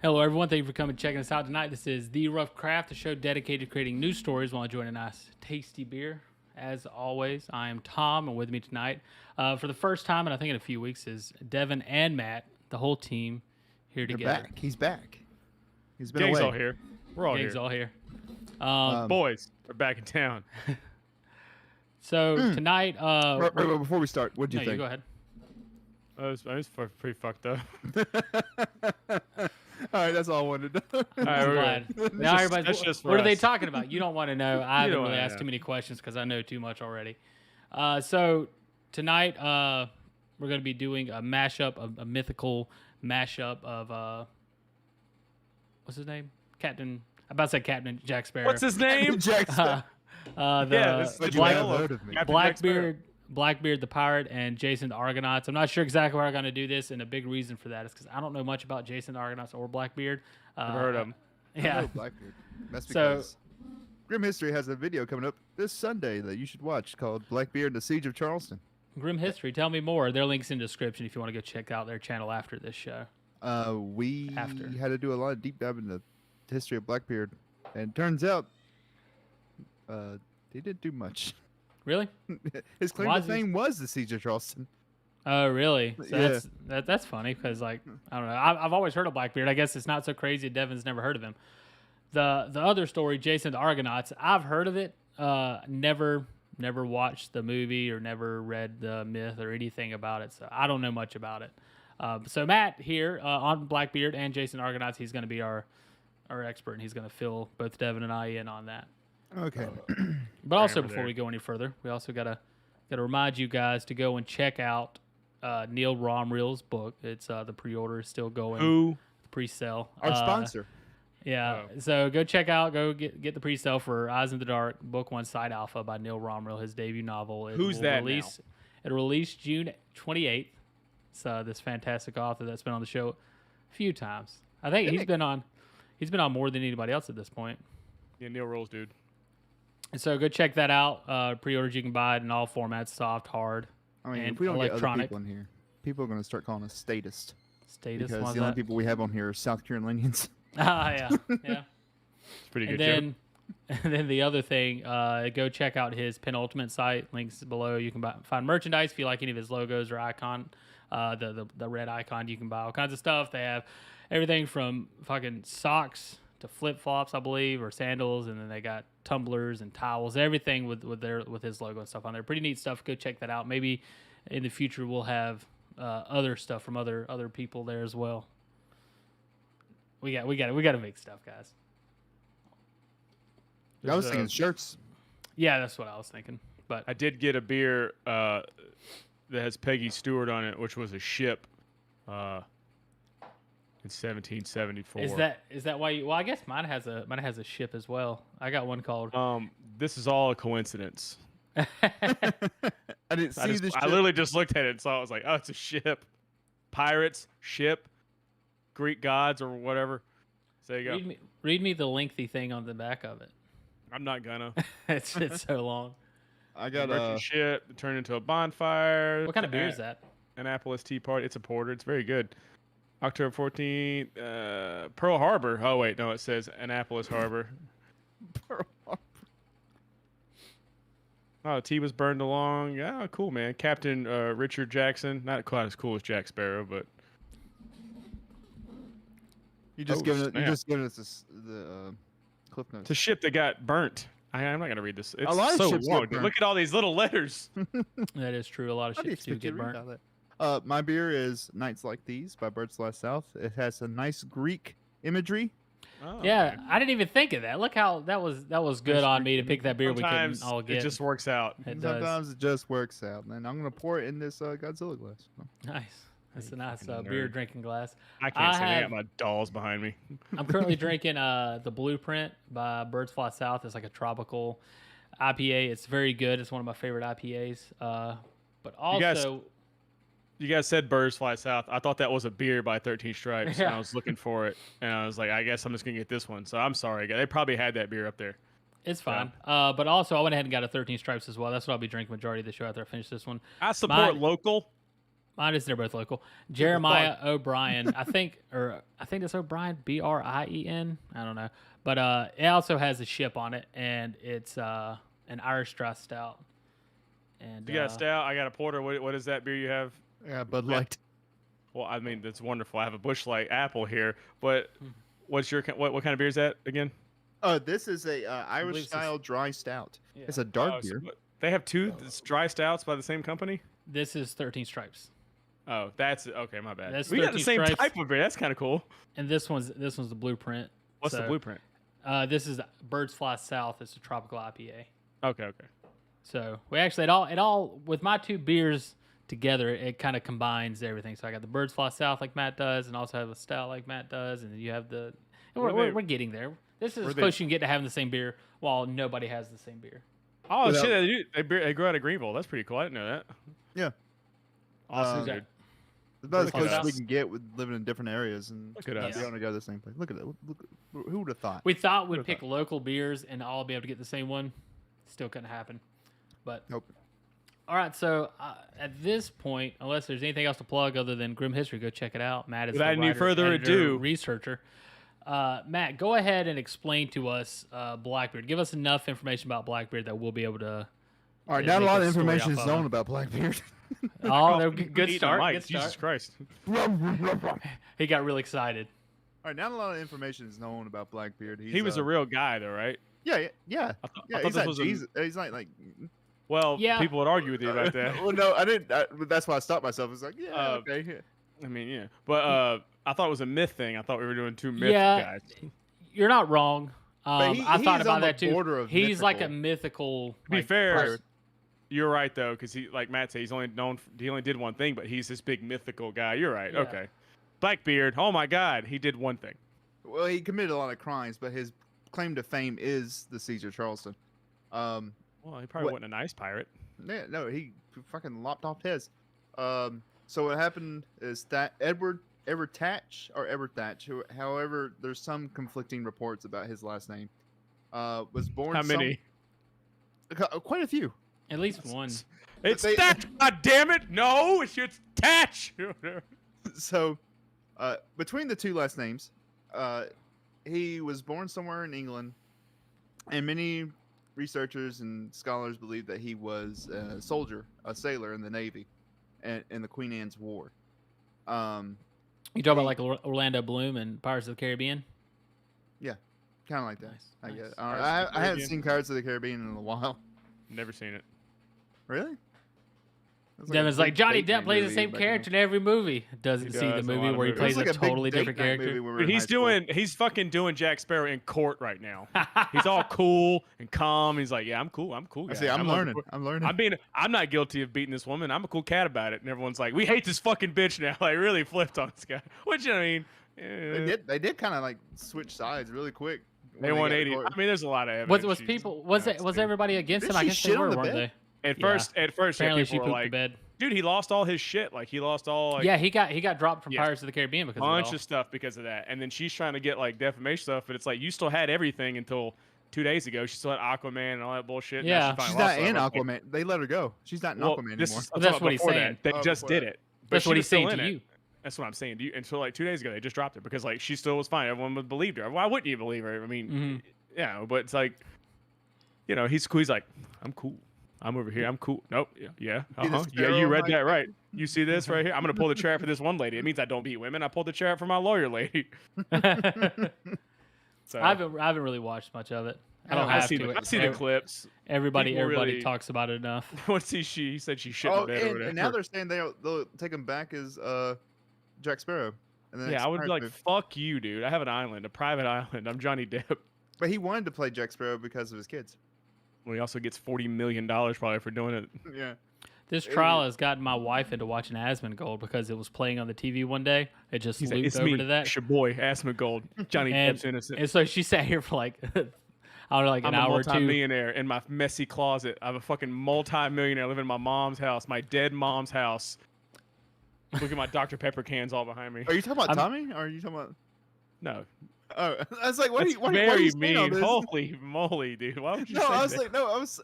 Hello, everyone. Thank you for coming and checking us out tonight. This is The Rough Craft, a show dedicated to creating new stories while enjoying a nice, tasty beer. As always, I am Tom, and with me tonight, for the first time, and I think in a few weeks, is Devin and Matt, the whole team here They're together. back. He's back. He's been Gang's away. all here. We're all Gang's here. all here. Boys are back in town. So tonight, Wait, before we start, what do you you think? go ahead. I was pretty fucked up. All right, that's all I wanted to know. All right, we're Glad. good. Now That's everybody's, just for what are they us. talking about? You don't want to know. I haven't don't really wanna asked know. too many questions because I know too much already. So tonight, we're going to be doing a mashup, a mythical mashup of what's his name? I'm about to say Captain Jack Sparrow. What's his name? Jackson. This is the But you have tale of heard of me. Captain Jack Sparrow. Blackbeard the pirate, and Jason the Argonauts. I'm not sure exactly where I'm going to do this, and a big reason for that is because I don't know much about Jason the Argonauts or Blackbeard. Never heard of him. Yeah. Oh, Blackbeard. That's So- because Grim History has a video coming up this Sunday that you should watch called Blackbeard and the Siege of Charleston. Grim History. Tell me more. Their link's in the description if you want to go check out their channel after this show. We After. had to do a lot of deep dive in the history of Blackbeard, and turns out he didn't do much. Really? His claim Why to is he- fame was the Siege of Charleston. Oh, really? So Yeah. that's funny because, like, I don't know. I've always heard of Blackbeard. I guess it's not so crazy. Devin's never heard of him. The other story, Jason the Argonauts, I've heard of it. Never watched the movie or never read the myth or anything about it. So I don't know much about it. So Matt here on Blackbeard and Jason Argonauts, he's going to be our expert, and he's going to fill both Devin and I in on that. Okay. But also, Grammar before there. we go any further, we also gotta remind you guys to go and check out Neil Romreel's book. It's the pre-order is still going. Who? Pre-sale. Our sponsor. Yeah. Oh. So go check out. Go get the pre-sale for Eyes in the Dark, Book 1, Side Alpha by Neil Romreel, his debut novel. Who's will that now? release, It'll release June 28th. It's this fantastic author that's been on the show a few times. I think he's been on more than anybody else at this point. Yeah, Neil Rolls, dude. And so go check that out. Pre-orders, you can buy it in all formats, soft, hard, I mean, and if we don't get other electronic. people in here, people are going to start calling us statist. Status. Because Why's the only that? people we have on here are South Carolinians. Ah, yeah, yeah. It's a pretty And good joke. then the other thing, go check out his penultimate site. Links below. You can find merchandise if you like any of his logos or icon. The red icon. You can buy all kinds of stuff. They have everything from fucking socks to flip flops, I believe, or sandals, and then they got tumblers and towels. Everything with his logo and stuff on there. Pretty neat stuff. Go check that out. Maybe in the future we'll have other stuff from other people there as well. We got to make stuff, guys. I was There's, thinking shirts. Yeah, that's what I was thinking. But I did get a beer that has Peggy Stewart on it, which was a ship in 1774. is that why you? Well, I guess mine has a ship as well. I got one called. This is all a coincidence. I didn't see the I ship. literally just looked at it and saw it. I was like, oh, it's a ship. Pirates, ship, Greek gods, or whatever. So there you go. Read me the lengthy thing on the back of it. I'm not gonna. it's so long. I got Merchant ship turned into a bonfire. What kind of beer is that? Annapolis Tea Party. It's a porter. It's very good. October 14th, Pearl Harbor. Oh wait, no, it says Annapolis Harbor. Oh, the tea was burned along. Yeah, cool, man. Captain Richard Jackson. Not quite as cool as Jack Sparrow, but You just Oh, giving snap. us the cliff notes. it's a ship that got burnt. I'm not gonna read this. It's lot of so ships get long. dude. burnt. Look at all these little letters. That is true. A lot of How do you ships do expect you get to read burnt. all that? My beer is Nights Like These by Birds Fly South. It has a nice Greek imagery. Oh, Yeah, okay. I didn't even think of that. Look how that was good on me to pick that beer Sometimes we couldn't all get. it just works out. It does. Sometimes it just works out. And I'm going to pour it in this Godzilla glass. Nice. That's a nice fucking beer nerd. drinking glass. I can't I say. I have- got my dolls behind me. I'm currently drinking the Blueprint by Birds Fly South. It's like a tropical IPA. It's very good. It's one of my favorite IPAs. But also, You guys said Birds Fly South. I thought that was a beer by 13 Stripes, and Yeah. I was looking for it, and I was like, I guess I'm just gonna get this one. So I'm sorry, guys. They probably had that beer up there. it's fine. But also, I went ahead and got a 13 Stripes as well. That's what I'll be drinking majority of the show after I finish this one. I support Mine- local. Mine is they're both local. Jeremiah O'Brien, I think it's O'Brien, Brien. I don't know, but it also has a ship on it, and it's an Irish dry stout. And You got a stout. I got a porter. What is that beer you have? Yeah, Bud Light. Well, I mean that's wonderful. I have a Busch Light Apple here, but what's your what kind of beer is that again? This is a Irish style dry stout. Yeah. It's a dark beer. They have two dry stouts by the same company. This is 13 Stripes. Oh, that's okay. My bad. That's We got the 13 same Stripes. type of beer. That's kind of cool. And this one's the blueprint. What's the blueprint? This is Birds Fly South. It's a tropical IPA. Okay. So we actually it all with my two beers together, it kind of combines everything. So I got the Birds Fly South like Matt does, and also have a stout like Matt does, and then you have the. We're getting there. This is as close you can get to having the same beer while nobody has the same beer. Oh shit! They grow out of Greenville. That's pretty cool. I didn't know that. Yeah. Awesome, Um, dude. It's about as Look at close as us. we can get with living in different areas and Look at not us. be able to go to the same place. Look at it. Look, who would have thought? We thought we'd Would've pick local beers and all be able to get the same one. Still couldn't happen. But Nope. all right, so at this point, unless there's anything else to plug other than Grim History, go check it out. Matt is Without the any writer, further editor, ado. researcher. Matt, go ahead and explain to us Blackbeard. Give us enough information about Blackbeard that we'll be able to. All right, Yeah, not a make lot a of story information off is of known it. about Blackbeard. Oh, no, good Eating start. a mic. Good start. Jesus Christ. He got really excited. All right, not a lot of information is known about Blackbeard. He was a real guy, though, right? yeah. I thought Yeah, this he's not was Jesus. He's not like. Well, Yeah. people would argue with you about that. Well, no, I didn't. That's why I stopped myself. It's like, yeah, okay. Yeah. I mean, yeah, but I thought it was a myth thing. I thought we were doing two myth Yeah. guys. You're not wrong. But I thought he's about on the that too. border of He's like a mythical. mythical. To be like, fair, person. you're right though, because he, like Matt said, he only did one thing, but he's this big mythical guy. You're right. Yeah. Okay. Blackbeard. Oh my God, he did one thing. Well, he committed a lot of crimes, but his claim to fame is the Caesar Charleston. Well, he probably What- wasn't a nice pirate. Yeah, no, he fucking lopped off his. So what happened is that Edward Thatch, however, there's some conflicting reports about his last name. Was born. How many? Quite a few. At least one. It's they- Thatch. God damn it! No, it's Thatch. So, between the two last names, he was born somewhere in England, and many researchers and scholars believe that he was a soldier, a sailor in the Navy, in the Queen Anne's War. You talk about like Orlando Bloom and Pirates of the Caribbean. Kind of like that. Nice, I nice. guess. Pirates of the I haven't Caribbean. seen Pirates of the Caribbean in a while. Never seen it. Really? That's Devin's a like big Johnny date Depp night plays the movie same back in character in every movie. Doesn't He see does the a lot movie of where he movies. It was plays like a a big totally date different night character. movie when we were Dude, in high school. he's fucking doing Jack Sparrow in court right now. He's all cool and calm. He's like, yeah, I'm cool. I Guy. see. I'm learning. I'm learning. I'm not guilty of beating this woman. I'm a cool cat about it. And everyone's like, we hate this fucking bitch now. Like, really flipped on this guy. Which, I mean, They did kind of like switch sides really quick. they when got 180. to court. I mean, there's a lot of evidence. Was she's people was it nuts, was dude. everybody against Didn't him? I she guess shit they on were, the weren't bed? they? At Yeah. first, yeah, Apparently, she people pooped were the like, bed. dude, he lost all his shit. Like, he lost all like Yeah, he got dropped from Yeah. Pirates of the Caribbean because a bunch of it of stuff because of that. And then she's trying to get like defamation stuff, but it's like you still had everything until 2 days ago. She still had Aquaman and all that bullshit. Now Yeah. she finally She's lost not it. in I'm like, Aquaman. They let her go. She's not in well, Aquaman this anymore. is- Well, that's I'm what talking he's before saying. That. They Oh, just before did that. it. But That's she what was he's saying still to in you. it. That's what I'm saying to you. Until like 2 days ago, they just dropped it because like she still was fine. Everyone would believed her. Why wouldn't you believe her? I mean, Mhm. yeah, but it's like, you know, he's cool. He's like, I'm cool. I'm over here. I'm cool. Nope. Yeah. Be the Yeah, sparrow you read like- that right. You see this right here? I'm gonna pull the chair for this one lady. It means I don't beat women. I pulled the chair for my lawyer lady. So I haven't really watched much of it. I don't I've have seen to. the, I've seen the clips. Everybody People really- talks about it enough. What's he said she shit in Oh, the bed or and whatever. now they're saying they'll take him back as Jack Sparrow. In the next Yeah, I would be Pirates like, movie. fuck you, dude. I have an island, a private island. I'm Johnny Depp. But he wanted to play Jack Sparrow because of his kids. Well, he also gets $40 million probably for doing it. Yeah. This trial has gotten my wife into watching Asmongold because it was playing on the TV one day. It just He's like, looped it's over me, to that. it's your boy, Asmongold. Johnny And- Depp's innocent. And so she sat here for like, I don't know, like I'm an a hour or two. multi-millionaire in my messy closet. I'm a fucking multi-millionaire living in my mom's house, my dead mom's house. Look at my Dr. Pepper cans all behind me. Are you talking about I'm- Tommy? Or are you talking about? No, Oh, I was like, what? that's Why are very you saying all mean. this? Holy moly, dude! Why would you No, say I was that? like, no, I was.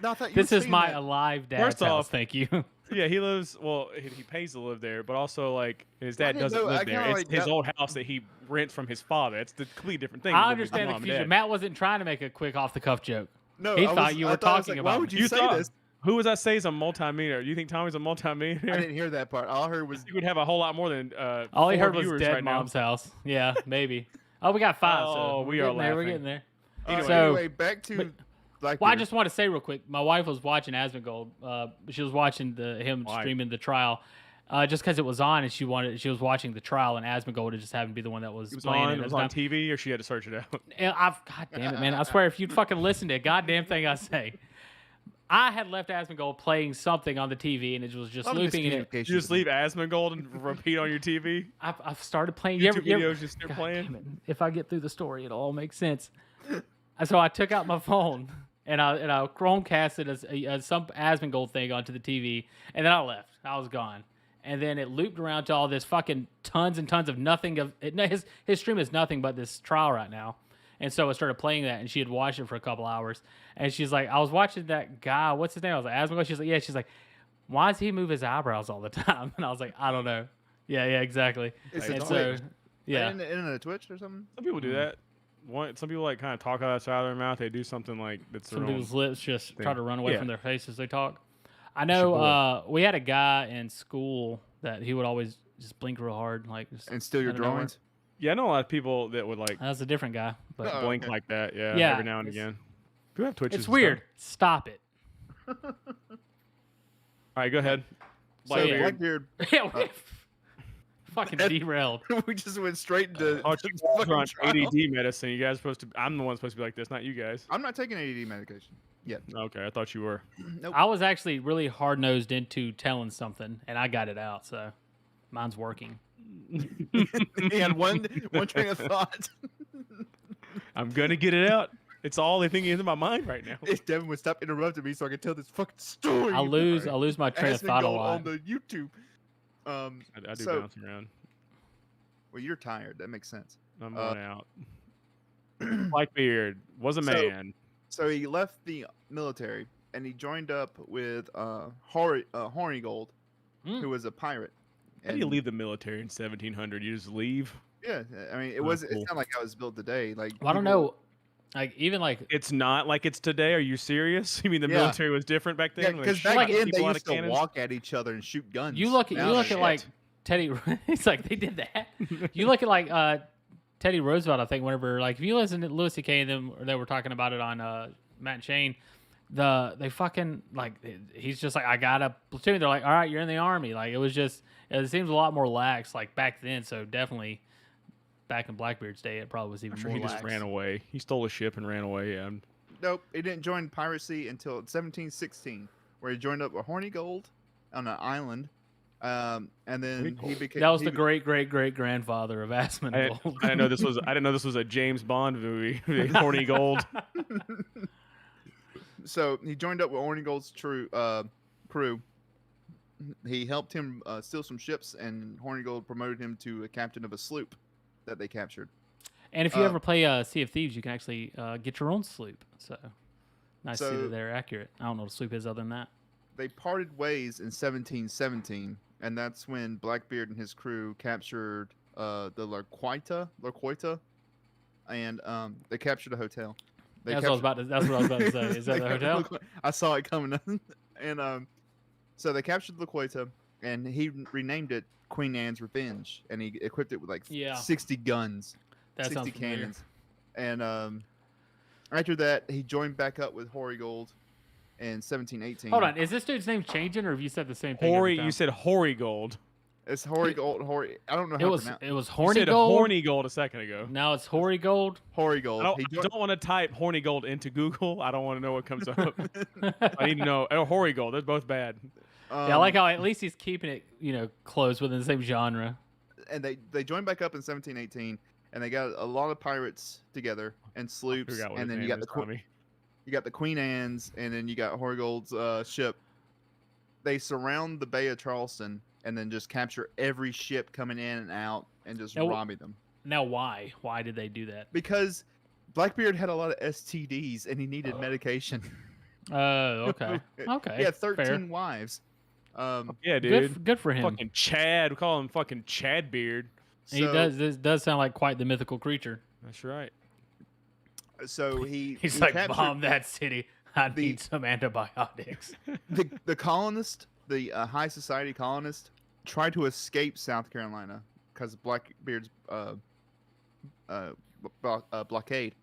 No, I thought you This were is saying my that. alive dad's First house. off- Thank you. Yeah, he lives. Well, he pays to live there, but also like his dad didn't doesn't know- I live there. kinda, It's like, his got- old house that he rents from his father. It's the completely different thing. I than living with understand your the mom and confusion. dad. Matt wasn't trying to make a quick off the cuff joke. No, He I thought was, you I were thought, I was talking like, why about would me. you You say thought- this? Who was I say is a multimillionaire? Do you think Tommy's a multimillionaire? I didn't hear that part. All I heard was You would have a whole lot more than All he 4 heard was viewers dead right now. mom's house. Yeah, maybe. Oh, we got 5. Oh, so we we're are getting there. We're laughing. getting there. Anyway. So- anyway, back to but- Blackbeard. Well, I just want to say real quick. My wife was watching Asmongold. She was watching him Why? streaming the trial, just because it was on, and she was watching the trial, and Asmongold just happened to be the one that was It was playing on. it. It was on TV, or she had to search it out. And God damn it, man! I swear, if you'd fucking listen to a goddamn thing I say, I had left Asmongold playing something on the TV, and it was just A lot of looping. And miscommunication. You just leave Asmongold and repeat on your TV. I've started playing. YouTube videos just start God playing. damn it. If I get through the story, it'll all make sense. So I took out my phone and I Chromecasted some Asmongold thing onto the TV, and then I left. I was gone, and then it looped around to all this fucking tons and tons of nothing of it. His stream is nothing but this trial right now, and so I started playing that, and she had watched it for a couple hours, and she's like, I was watching that guy. What's his name? I was like, Asmongold. She's like, yeah. She's like, why does he move his eyebrows all the time? And I was like, I don't know. Yeah, exactly. It's And a so, Twitch. yeah. In a Twitch or something. Some people do that. Some people like kind of talk out of the side of their mouth. They do something like that's Some their own. people's lips just try thing. to run away Yeah. from their face as they talk. I your boy. know we had a guy in school that he would always just blink real hard, like just And steal your out of nowhere. drawings. Yeah, I know a lot of people that would like That's a different guy, but Oh, blink okay. like that. Yeah, Yeah, every now and it's- again. People have Twitches. it's and weird. stuff. Stop it. All right, go ahead. So Blackbeard. Blackbeard, Yeah, we fucking derailed. we just went straight into. Oh, the you guys fucking are on trial. ADD medicine. You guys supposed to. I'm the one supposed to be like this, not you guys. I'm not taking ADD medication yet. Okay, I thought you were. Nope. I was actually really hard nosed into telling something, and I got it out, so mine's working. He had one train of thought. I'm gonna get it out. It's all the thing in my mind right now. If Devin would stop interrupting me so I could tell this fucking story. I lose my train of thought a Asmongold lot. on the YouTube. I do So- bounce around. Well, you're tired. That makes sense. I'm going out. Blackbeard was a So- man. So he left the military and he joined up with Hornigold, Hmm. who was a pirate. How do you And- leave the military in 1700? You just leave? Yeah, I mean, it Oh, was. cool. It's not like I was built today. Like Well, I don't people- know. Like even like It's not like it's today. Are you serious? You mean the Yeah. military was different back Yeah, then? Like, because shoot back like then people they out used of to cannons? walk at each other and shoot guns. you look Now at shit. like Teddy. It's like they did that. You look at like Teddy Roosevelt. I think whenever like if you listen to Louis C.K. and them, or they were talking about it on Matt and Shane. They fucking like he's just like I got a platoon. They're like, all right, you're in the army. Like it seems a lot more lax like back then. So definitely back in Blackbeard's day, it probably was even I'm sure more he lax. just ran away. He stole a ship and ran away. Yeah. Nope, he didn't join piracy until 1716, where he joined up with Hornigold on an island, and then he became. That was he the be- great great great grandfather of I Asmongold. didn't know this was. I didn't know this was a James Bond movie. Horny Gold. So he joined up with Hornigold's crew. He helped him steal some ships, and Hornigold promoted him to a captain of a sloop that they captured. And if you Uh, ever play Sea of Thieves, you can actually get your own sloop. So nice to see So- that they're accurate. I don't know what a sloop is other than that. They parted ways in 1717, and that's when Blackbeard and his crew captured the Lorquita, and they captured a hotel. They That's what I was about to say. Is that the hotel? I saw it coming, and so they captured Lorquita, and he renamed it Queen Anne's Revenge, and he equipped it with like Yeah. 60 guns, That 60 sounds familiar. cannons, and after that he joined back up with Hornigold in 1718. Hold on, is this dude's name changing, or have you said the same thing? every Hoary. time? You said Hoary Gold. It's Hornigold. I don't know how it to was pronounce it was You horny said gold. Horny Gold a second ago. Now it's hoary gold. Hornigold. I He don't want to type Horny Gold into Google. I don't want to know what comes up. I need to know. Oh, Hoary Gold. They're both bad. Yeah, I like how at least he's keeping it, close within the same genre. and they joined back up in 1718, and they got a lot of pirates together and sloops, Forgot what and his then you name got is, Tommy. you got the Queen Anne's, and then you got Hornigold's ship. They surround the Bay of Charleston and then just capture every ship coming in and out and just Now, robbing them. Now, why? Why did they do that? Because Blackbeard had a lot of STDs and he needed medication. Oh, okay. Okay. He had 13 fair. wives. Yeah, dude. Good for him. Fucking Chad. We call him fucking Chad Beard. He does. This does sound like quite the mythical creature. That's right. So He's he like, captured bomb that city. I need some antibiotics. the colonists, the high society colonists, tried to escape South Carolina because Blackbeard's blockade.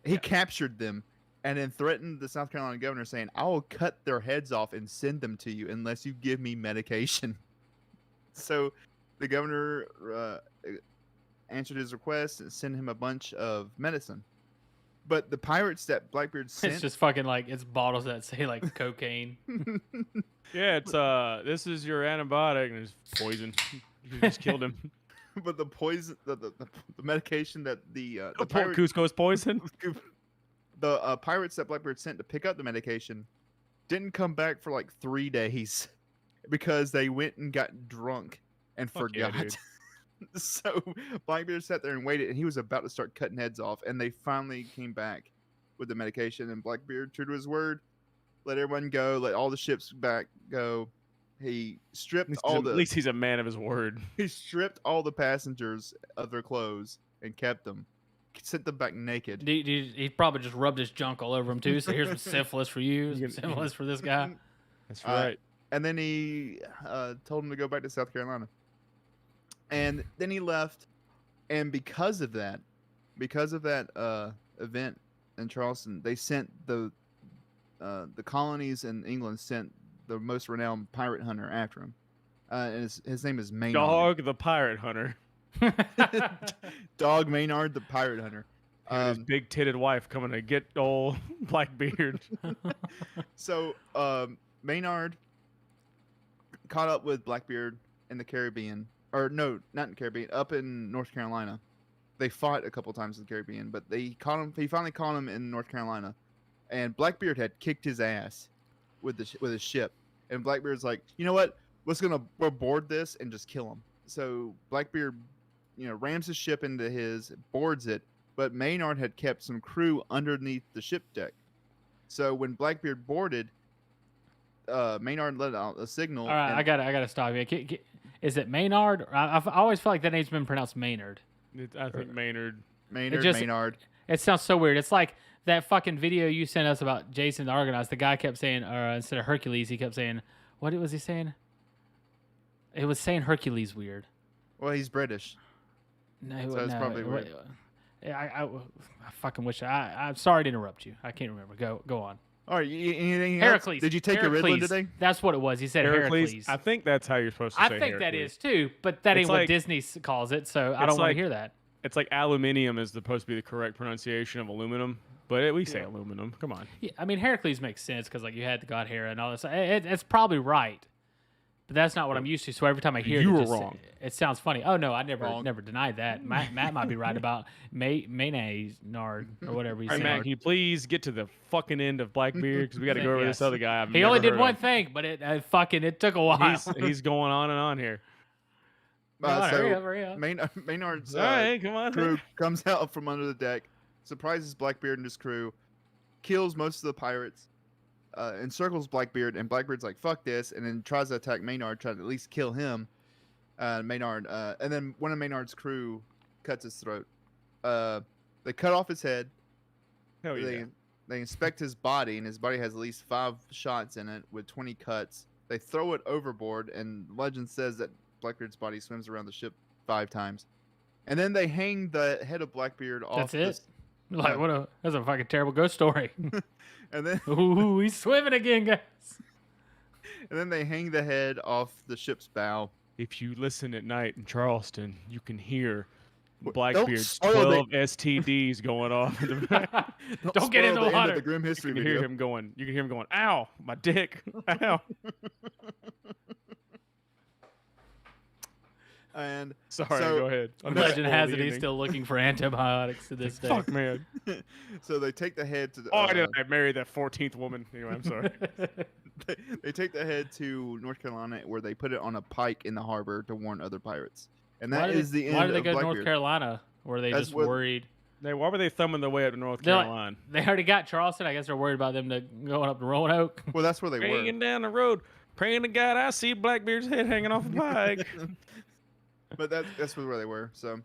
He captured them and then threatened the South Carolina governor, saying, "I will cut their heads off and send them to you unless you give me medication." So the governor answered his request and sent him a bunch of medicine. But the pirates that Blackbeard sent, It's just fucking like it's bottles that say like cocaine. Yeah, it's this is your antibiotic, and it's poison. You just killed him. but the poison, the medication that the Cusco's poison. The pirates that Blackbeard sent to pick up the medication didn't come back for like 3 days because they went and got drunk and forgot. Yeah, So Blackbeard sat there and waited, and he was about to start cutting heads off, and they finally came back with the medication. And Blackbeard, true to his word, let everyone go, let all the ships back go. He stripped At least he's a man of his word. He stripped all the passengers of their clothes and kept them. Sent them back naked. He probably just rubbed his junk all over him too. So here's some syphilis for you, some syphilis for this guy. That's right. And then he told him to go back to South Carolina. And then he left, and because of that event in Charleston, they sent the colonies in England sent the most renowned pirate hunter after him. And his name is Maynard. Dog the pirate hunter. Dog Maynard the pirate hunter. His big-titted wife coming to get old Blackbeard. So Maynard caught up with Blackbeard in the Caribbean. Or no, not in Caribbean, up in North Carolina. They fought a couple times in the Caribbean, but they caught him. He finally caught him in North Carolina, and Blackbeard had kicked his ass with his ship. And Blackbeard's like, you know what? We'll board this and just kill him. So Blackbeard, rams his ship into boards it, but Maynard had kept some crew underneath the ship deck. So when Blackbeard boarded, Maynard let out a signal. All right, I gotta stop you. Is it Maynard? I always feel like that name's been pronounced Maynard. I think Maynard. Maynard. It sounds so weird. It's like that fucking video you sent us about Jason the Argonauts. The guy kept saying, instead of Hercules, he kept saying, what was he saying? It was saying Hercules weird. Well, he's British. No, so it's probably weird. I fucking wish. I'm sorry to interrupt you. I can't remember. Go on. All right, anything Heracles. else? Did you take your Ritalin today? That's what it was. He said Heracles. I think that's how you're supposed to say I think Heracles. that is too, but that ain't what Disney calls it, so I don't want to hear that. It's like aluminium is supposed to be the correct pronunciation of aluminum, but we say aluminum. Come on. Yeah, I mean, Heracles makes sense because you had the god Hera and all this. It's probably right, but that's not what I'm used to. So every time I hear you it, were wrong. It sounds funny. Oh no, I never denied that. Matt might be right about mayonnaise nard or whatever he's saying. Matt, can you please get to the fucking end of Blackbeard because we got to go over this other guy. He only did one thing, but it took a while. He's going on and on here. Hurry up. Maynard's come on. crew comes out from under the deck, surprises Blackbeard and his crew, kills most of the pirates, encircles Blackbeard, and Blackbeard's like, fuck this, and then tries to attack Maynard, trying to at least kill him. Maynard, and then one of Maynard's crew cuts his throat. They cut off his head. Hell yeah. They inspect his body, and his body has at least 5 shots in it with 20 cuts. They throw it overboard, and legend says that Blackbeard's body swims around the ship 5 times. And then they hang the head of Blackbeard off. That's it? That's a fucking terrible ghost story. And then ooh, he's swimming again, guys. And then they hang the head off the ship's bow. If you listen at night in Charleston, you can hear Blackbeard's Don't 12 STDs going off. Don't get into the water. The grim history You can video. hear him going. You can hear him going. Ow, my dick. Ow. And Sorry, so, go ahead. Legend has it he's still looking for antibiotics to this day. Fuck, man. So they take the head to the. I did. I married that 14th woman. Anyway, I'm sorry. They take the head to North Carolina, where they put it on a pike in the harbor to warn other pirates. And that is the end. Why did they go to Blackbeard. North Carolina? Were they just worried? Why were they thumbing their way up to North Carolina? They already got Charleston. I guess they're worried about them going up to Roanoke. Well, that's where they were. Hanging down the road. Praying to God, I see Blackbeard's head hanging off a pike. But that's where they were. So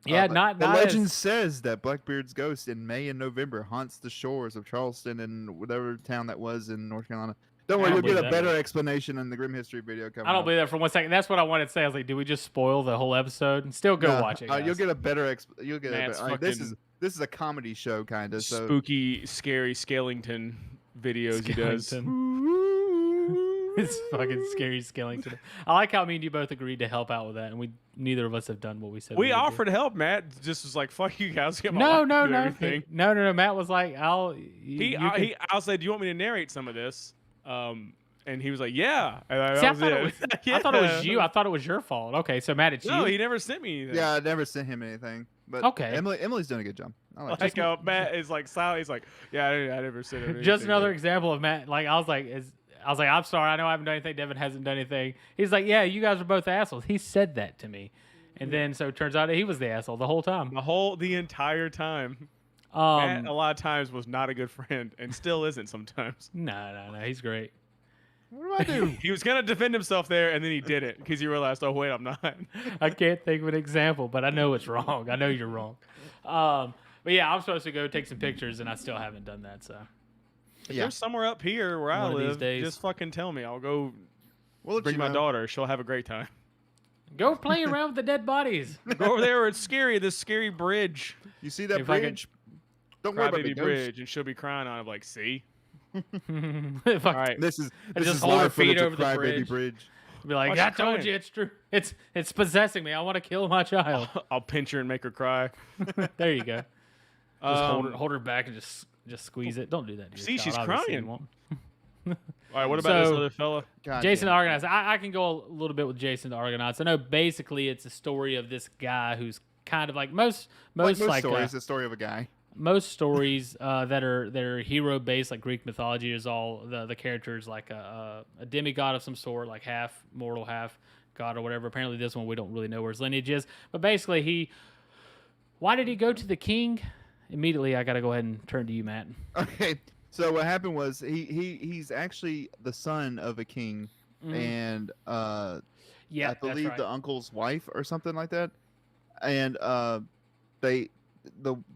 Yeah, but the not legend as, says that Blackbeard's ghost in May and November haunts the shores of Charleston and whatever town that was in North Carolina. Don't I worry, don't you'll get believe a that. better explanation in the Grim History video coming I don't up. believe that for 1 second. That's what I wanted to say. I was like, did we just spoil the whole episode? And still go No, watch it, guys. you'll get a better you'll get Matt's a better, this fucking is a comedy show kind of. So Spooky, scary Skellington videos he does. Skellington. It's fucking scary Skellington. I like how me and you both agreed to help out with that, and neither of us have done what we said. We would offered help. Matt just was like, "Fuck you guys." Get my No, wife no, to do no, everything. no. Matt was like, "I'll." I said, "Do you want me to narrate some of this?" And he was like, "Yeah." And that See, I was thought, it. it was, I thought it was you. I thought it was your fault. Okay, so Matt, it's No, you. he never sent me anything. yeah, I never sent him anything. But Okay. Emily's doing a good job. I like Like Matt is like silent. He's like, "Yeah, I never sent him anything." Just another example of Matt. Like I was like, I'm sorry. I know I haven't done anything. Devin hasn't done anything. He's like, yeah, you guys are both assholes. He said that to me, and then so it turns out that he was the asshole the whole time. the entire time. Matt, a lot of times was not a good friend and still isn't sometimes. No. He's great. What do I do? He was gonna defend himself there, and then he didn't because he realized, oh wait, I'm not. I can't think of an example, but I know it's wrong. I know you're wrong. But yeah, I'm supposed to go take some pictures, and I still haven't done that. So Yeah, There's somewhere up here where I One of these live. days. Just fucking tell me. I'll go we'll let bring you my know. daughter. She'll have a great time. go play around with the dead bodies. Go over there where it's scary. This scary bridge. You see that If I could- bridge? Don't worry about the Crybaby ghost. bridge, and she'll be crying on it. Like, see? If All I right. This is just hold her live footage feet of over the Crybaby bridge. Bridge. be like, Why's I she told crying? you it's true. It's possessing me. I want to kill my child. I'll pinch her and make her cry. There you go. Just Um, hold her back and just squeeze it. Don't do that. To your See, child. she's Obviously, crying. you won't. All right, what about this So- other fella? God Jason the damn. Argonauts. I can go a little bit with Jason the Argonauts. I know basically it's a story of this guy who's kind of like most Stories, the story of a guy. most stories that are hero based, like Greek mythology, is all the characters like a demigod of some sort, like half mortal, half god or whatever. Apparently, this one we don't really know where his lineage is, but basically why did he go to the king? Immediately, I got to go ahead and turn to you, Matt. Okay, so what happened was he's actually the son of a king, and Yeah, I believe that's right. the uncle's wife or something like that, and the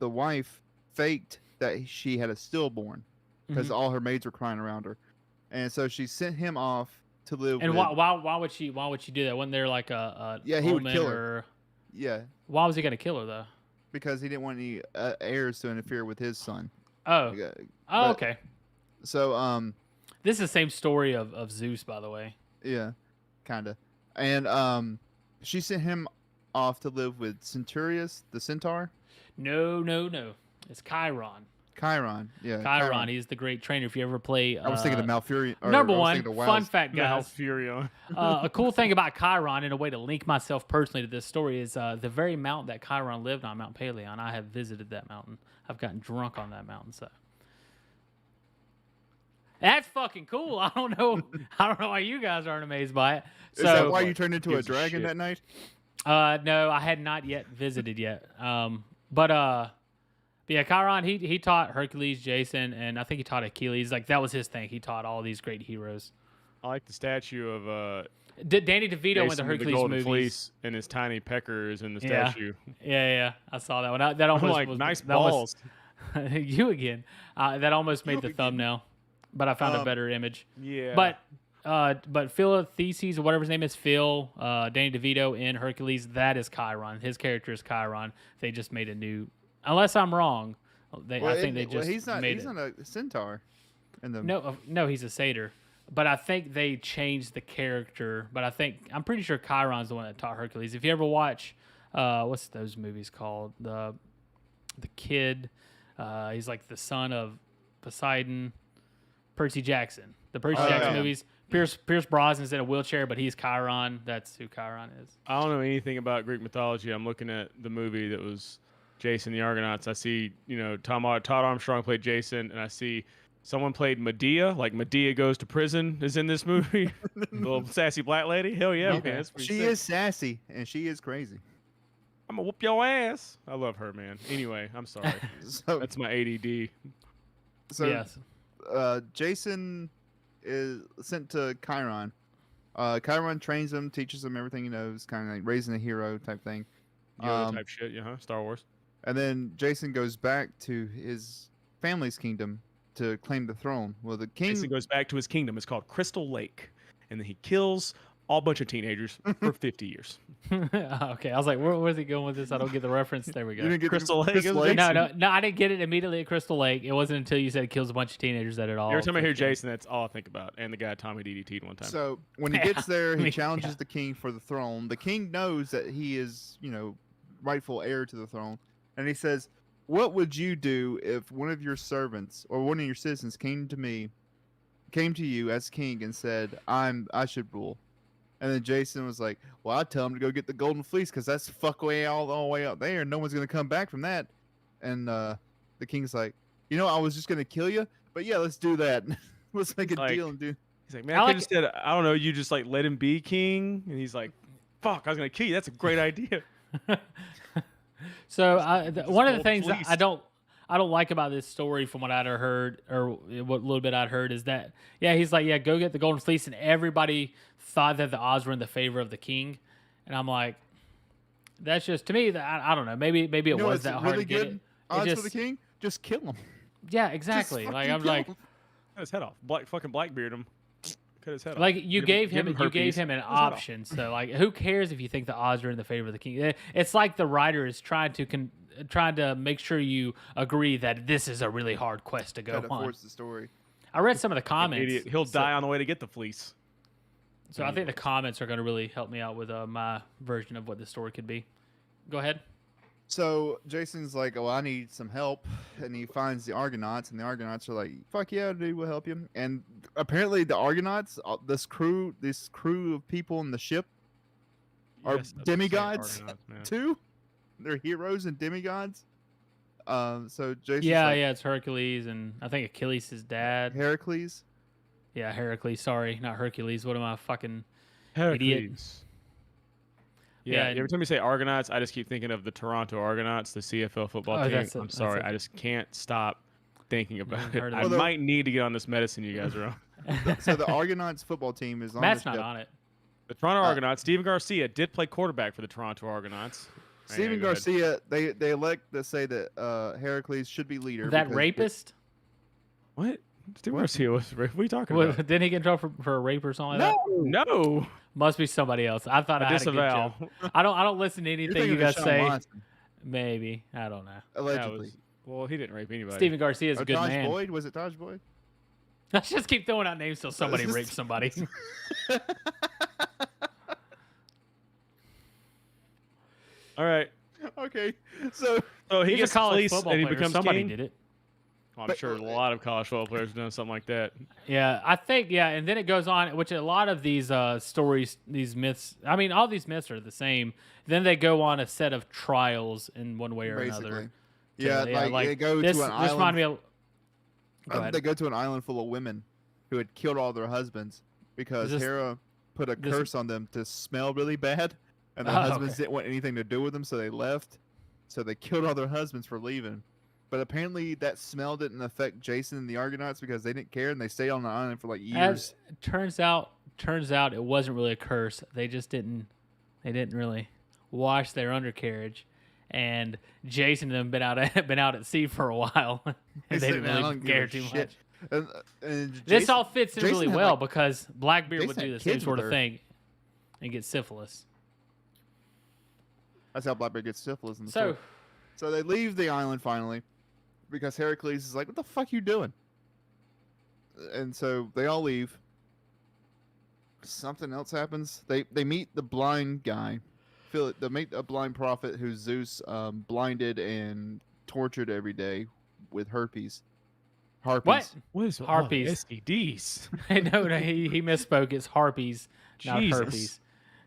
wife faked that she had a stillborn because all her maids were crying around her, and so she sent him off to live. And with, why would she do that? Wasn't there like a Yeah, he would omen kill her. or- Yeah, Why was he gonna kill her though? because he didn't want any heirs to interfere with his son. Oh, Yeah, oh, but- okay. So This is the same story of Zeus, by the way. yeah, kind of, and she sent him off to live with Centurius the centaur. No. It's Chiron. Chiron, yeah. Chiron. He's the great trainer. If you ever play, I was thinking of Malfurion. number I was one, thinking of fun Wiles. fact, guys. Malfurion. A cool thing about Chiron, and a way to link myself personally to this story, is the very mountain that Chiron lived on, Mount Paleon. I have visited that mountain. I've gotten drunk on that mountain. So that's fucking cool. I don't know why you guys aren't amazed by it. Is So that why you turned into a gives a dragon shit? that night? no, I had not yet visited yet. But yeah, Chiron, he taught Hercules, Jason, and I think he taught Achilles. Like that was his thing. He taught all these great heroes. I like the statue of Danny DeVito in the Jason with Hercules Golden movies. Fleece and his tiny peckers in the Yeah. statue. Yeah, I saw that one. That I'm almost like, was, nice that was- balls. you again. That almost made the again. thumbnail, but I found a better image. Yeah. But Phil Theses or whatever his name is, Phil, Danny DeVito in Hercules, that is Chiron. His character is Chiron. They just made a new. Unless I'm wrong, I think they just he's not. made He's it. not a centaur. In the No, he's a satyr. But I think they changed the character. But I'm pretty sure Chiron's the one that taught Hercules. If you ever watch, what's those movies called? The kid, he's like the son of Poseidon, Percy Jackson. The Percy Oh, Jackson yeah. movies. Pierce Brosnan's in a wheelchair, but he's Chiron. That's who Chiron is. I don't know anything about Greek mythology. I'm looking at the movie that was Jason the Argonauts. I see, Todd Armstrong played Jason, and I see someone played Medea. Like Medea Goes to Prison is in this movie. The little sassy black lady. Hell yeah, Okay. man. That's pretty she sick. is sassy and she is crazy. I'm gonna whoop your ass. I love her, man. Anyway, I'm sorry. So, That's my ADD. so Yes. Jason is sent to Chiron Chiron trains him, teaches him everything he knows, kind of like raising a hero type thing. Yoda type shit, yeah, Star Wars. And then Jason goes back to his family's kingdom to claim the throne. Well, the king Jason goes back to his kingdom. It's called Crystal Lake, and then he kills all bunch of teenagers for 50 years. Okay, I was like, where's he going with this? I don't get the reference. There we You go. didn't get Crystal Lake? Crystal It was Lake? No, I didn't get it immediately at Crystal Lake. It wasn't until you said it kills a bunch of teenagers that it all. Every time I hear clicked in. Jason, that's all I think about. And the guy Tommy DDT'd one time. So when he Yeah, gets there, I he mean, challenges yeah. the king for the throne. The king knows that he is, rightful heir to the throne, and he says, "What would you do if one of your servants or one of your citizens came to you as king and said, I should rule?" And then Jason was like, "Well, I'd tell him to go get the golden fleece because that's all the way out there, and no one's gonna come back from that." And the king's like, "I was just gonna kill you, but yeah, let's do that. Let's make a Like, deal and do." He's like, man, I I like could have said, I don't know, you just like let him be king. And he's like, fuck, I was going to kill you. That's a great idea. So one of the gold things that fleece. I don't like about this story, from what I'd heard or what little bit I'd heard, is that he's like, go get the golden fleece, and everybody thought that the odds were in the favor of the king, and I'm like, that's just, to me, I don't know, maybe it was what's that hard really to get good it. odds It for the king? Just kill him. Yeah, exactly. Just Like fucking I'm kill like, him. Cut his head off. Fucking Blackbeard him. Cut his head off. like you gave him herpes. an Cut his head off. option. So like, who cares if you think the odds are in the favor of the king? It's like the writer is trying to make sure you agree that this is a really hard quest to go Try to on. force the story. I read some of the Fucking comments. Idiot. He'll die on the way to get the fleece. So I think the comments are going to really help me out with my version of what the story could be. Go ahead. So Jason's like, "Oh, I need some help," and he finds the Argonauts, and the Argonauts are like, "Fuck yeah, dude, we'll help you." And apparently, the Argonauts, this crew of people in the ship, are Yes, that's demigods Argonauts, man. too. They're heroes and demigods. So Jason's Yeah, like, it's Hercules, and I think Achilles' his dad. Heracles. Yeah, Heracles. Sorry, not Hercules. What am I fucking Heracles. idiot? Yeah, Yeah, every time you say Argonauts, I just keep thinking of the Toronto Argonauts, the CFL football team. I'm sorry, I just can't stop thinking about it. heard of I that. might need to get on this medicine you guys are on. So the Argonauts football team is on Matt's the not ship. on it. The Toronto Argonauts, Steven Garcia did play quarterback for the Toronto Argonauts. Steven Go ahead. Garcia, they elect to say that Heracles should be leader. That because- rapist? What? Steven Garcia was. What are you talking What, about? didn't he get in trouble for a rape or something like that? No. Must be somebody else. I thought I had a good Disavow. joke. I don't listen to You're anything thinking you of guys Deshaun say. Watson, Maybe. I don't know. That allegedly. was, well, he didn't rape anybody. Steven Garcia is a Or good Taj man. Boyd? Was it Taj Boyd? Let's just keep throwing out names till somebody rapes somebody. All right. Okay, so So he He's a gets college fleeced football and he player. becomes Somebody king. did it. Well, I'm sure a lot of college football players have done something like that. Yeah, I think, and then it goes on, which a lot of these stories, these myths, I mean, all these myths are the same. Then they go on a set of trials in one way or basically, another. yeah, like they go this, to an this reminded island. me of, go ahead. They go to an island full of women who had killed all their husbands because Is this- Hera put a this- curse on them to smell really bad, and their Oh, husbands okay. didn't want anything to do with them, so they left. So they killed all their husbands for leaving. But apparently that smell didn't affect Jason and the Argonauts because they didn't care and they stayed on the island for like years. As turns out it wasn't really a curse. They just didn't really wash their undercarriage, and Jason and them been out at sea for a while. And they said, didn't "Man, I really don't give care a too shit." much. And This Jason- all fits in Jason really had, well like- because Blackbeard would Jason do had the same kids sort with of her. thing and get syphilis. That's how Blackbeard gets syphilis in the So story. So they leave the island finally because Heracles is like, "What the fuck you doing?" And so they all leave. Something else happens. They meet the blind guy. They meet a blind prophet who Zeus blinded and tortured every day with herpes. Harpies. what? What is Harpies. STDs? no, he misspoke. It's harpies, not Jesus. herpes.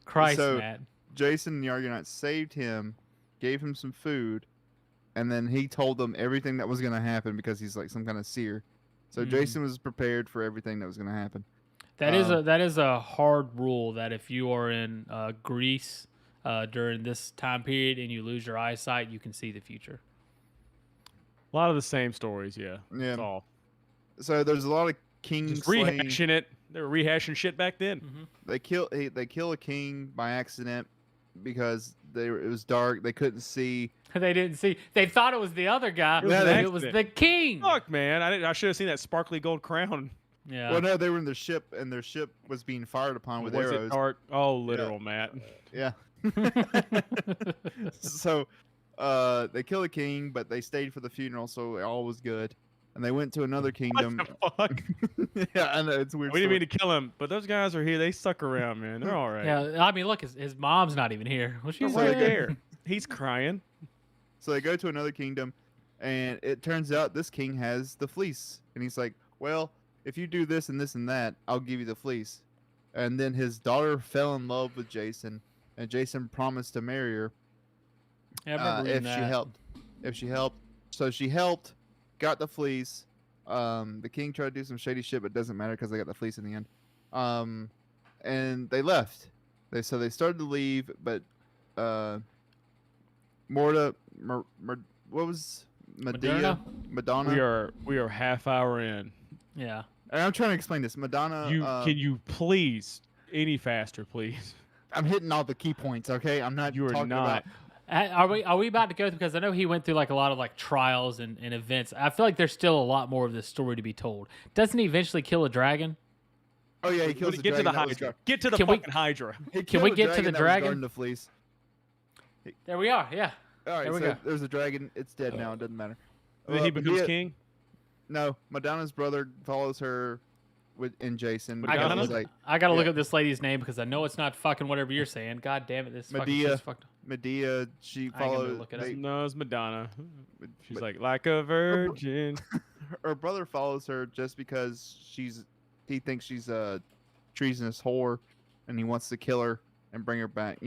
Christ, So- Matt. Jason and the Argonauts saved him, gave him some food, and then he told them everything that was going to happen because he's like some kind of seer. So Mhm. Jason was prepared for everything that was going to happen. That is a hard rule that if you are in Greece during this time period and you lose your eyesight, you can see the future. A lot of the same stories, yeah. Yeah. That's all. So there's a lot of king Just slaying. rehashing it. They were rehashing shit back then. They kill a king by accident because it was dark. They couldn't see. They didn't see. They thought it was the other guy. Yeah, It was the king. Fuck, man. I should have seen that sparkly gold crown. Yeah. Well, no, they were in their ship, and their ship was being fired upon with Was arrows. it dark? Oh, literal, Matt. Yeah. So, they killed the king, but they stayed for the funeral, so all was good. And they went to another kingdom. What the fuck? Yeah, I know it's a weird. We didn't story. mean to kill him, but those guys are here. They stuck around, man. They're all right. Yeah. I mean, look, his mom's not even here. Well, she's Right there. there. He's crying. So they go to another kingdom, and it turns out this king has the fleece, and he's like, "Well, if you do this and this and that, I'll give you the fleece." And then his daughter fell in love with Jason, and Jason promised to marry her Yeah, I remember if reading she that. helped. If she helped, so she helped, got the fleece. The king tried to do some shady shit, but it doesn't matter because they got the fleece in the end. And they left. They started to leave, but what was Medea? Madonna. We are half hour in. Yeah. And I'm trying to explain this. Madonna. Can you please any faster, please? I'm hitting all the key points. Okay, I'm not. You are talking not. About, Are we about to go through? Because I know he went through like a lot of like trials and events. I feel like there's still a lot more of this story to be told. Doesn't he eventually kill a dragon? oh yeah, he kills the Get to dragon. the that was Hydra. guard- Get to the Can we- fucking Hydra. he Can we killed get to the that was dragon? guarding the fleece. There we are. Yeah. All right, There we so go. there's a dragon. It's dead now. It doesn't matter. And then he becomes Medea- king. No, Madonna's brother follows her in Jason. I gotta, Madonna? look, Like I gotta look yeah. up this lady's name because I know it's not fucking whatever you're saying. God damn it, this fucking Medea. shit's fucked. Medea, she I ain't gonna follows. look it up. No, it's Madonna. She's but- like a virgin. Her brother follows her just because he thinks she's a treasonous whore, and he wants to kill her and bring her back.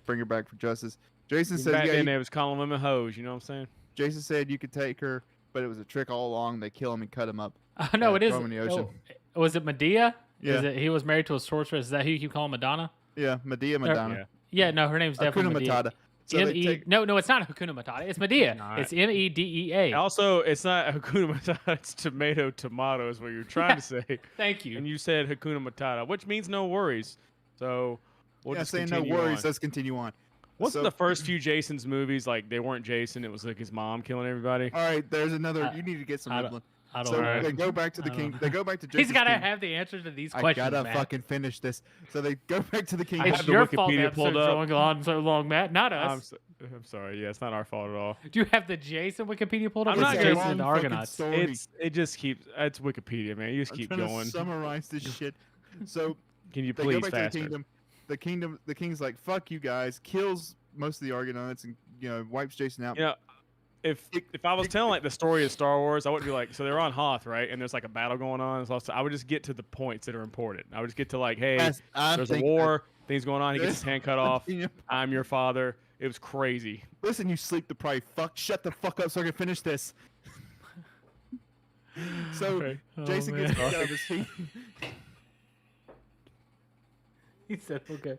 Bring her back for justice. Jason says, Back "Yeah." then they was calling women hoes. You know what I'm saying? Jason said you could take her, but it was a trick all along. They kill him and cut him up. No, it is. throw him in the ocean. Oh, was it Medea? Yeah. He was married to a sorceress. Is that who you keep calling Madonna? Yeah, Medea, Madonna, Yeah. Yeah, no, her name's definitely Hakuna Medea. Matata. So they take- No, it's not Hakuna Matata. It's Medea. not. It's Medea. Also, it's not Hakuna Matata. It's tomato is what you're trying to say. Thank you. And you said Hakuna Matata, which means no worries. So we'll yeah, just saying no continue worries. on. Let's continue on. Wasn't So- the first few Jason's movies like they weren't Jason? It was like his mom killing everybody. All right, there's another. I- You need to get some I don't- Ritalin. I don't So know. they go back to the I king. don't They go back to He's Jason's got to king. have the answers to these I questions, gotta Matt. fucking finish this. So they go back to the king. I It's have the your fault the Wikipedia pulled episode's up. going on so long, Matt, not us. I'm sorry. Yeah, it's not our fault at all. Do you have the Jason Wikipedia pulled up? I'm Or not is gonna- Jason and the Long fucking Argonauts? story. It just keeps. It's Wikipedia, man. You just I'm keep trying going. to summarize this shit. So Can you they please go back faster? to the kingdom. The king's like, "Fuck you guys," kills most of the Argonauts and wipes Jason out. You know, if I was telling like the story of Star Wars, I wouldn't be like, so they're on Hoth, right? And there's like a battle going on. So I would just get to the points that are important. I would just get to like, hey, there's a war, things going on. He gets his hand cut off. I'm your father. It was crazy. Listen, you sleep deprived fuck. Shut the fuck up so I can finish this. So Okay. Jason Oh, gets man. kicked out of his kingdom. He said, okay.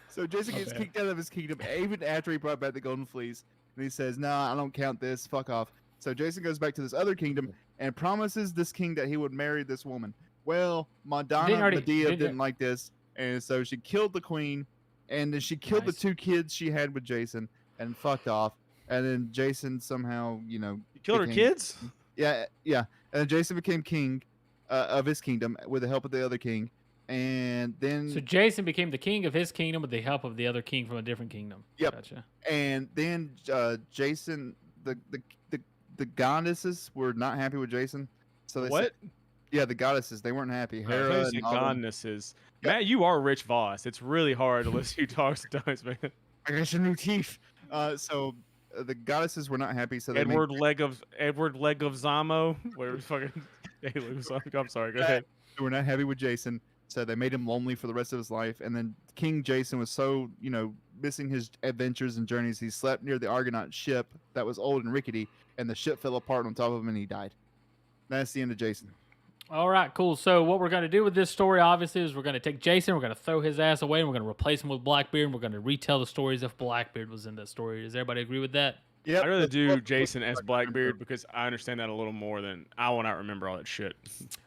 So Jason gets bad. kicked out of his kingdom even after he brought back the golden fleece. And he says, "Nah, I don't count this. Fuck off." So Jason goes back to this other kingdom and promises this king that he would marry this woman. Well, Medea didn't like this, and so she killed the queen, and then she killed the Nice. 2 kids she had with Jason and fucked off. And then Jason somehow, You killed her became- kids? Yeah. And then Jason became king of his kingdom with the help of the other king. And then So Jason became the king of his kingdom with the help of the other king from a different kingdom. Yep. Gotcha. Jason, the goddesses were not happy with Jason. So they What? Said, yeah, the goddesses, they weren't happy. Hera Hera and all them. goddesses. Yeah. Matt, you are Rich Voss. It's really hard to listen to you talk sometimes, man. I got some new teeth. The goddesses were not happy. So they Edward Leg of Zamo. Whatever the fucking. I'm sorry. Go ahead. they were not happy with Jason. So they made him lonely for the rest of his life. And then King Jason was so, missing his adventures and journeys, he slept near the Argonaut ship that was old and rickety, and the ship fell apart on top of him and he died. That's the end of Jason. All right, cool. So what we're going to do with this story, obviously, is we're going to take Jason, we're going to throw his ass away, and we're going to replace him with Blackbeard, and we're going to retell the stories if Blackbeard was in that story. Does everybody agree with that? Yep, I'd rather that's do what- Jason as Blackbeard because I understand that a little more than I will not remember all that shit.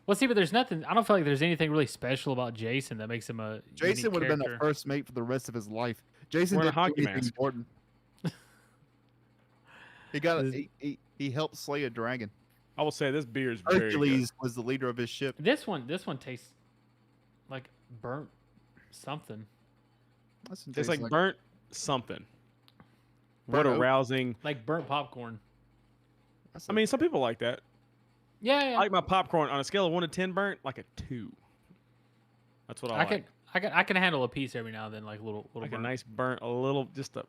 Well, see, but there's nothing. I don't feel like there's anything really special about Jason that makes him a Jason unique would have been the character. first mate for the rest of his life. Jason Wearing a didn't do hockey anything mask. important. He got Is- he helped slay a dragon. I will say this beer is very good. Hercules was the leader of his ship. This one tastes like burnt something. Listen, It's like burnt something. What Burnt a oak. rousing. Like burnt popcorn. I mean, some people like that. Yeah, I like my popcorn on a scale of 1 to 10 burnt, like a 2. That's what I like. I can handle a piece every now and then, like little Like burnt. a nice burnt, a little, just a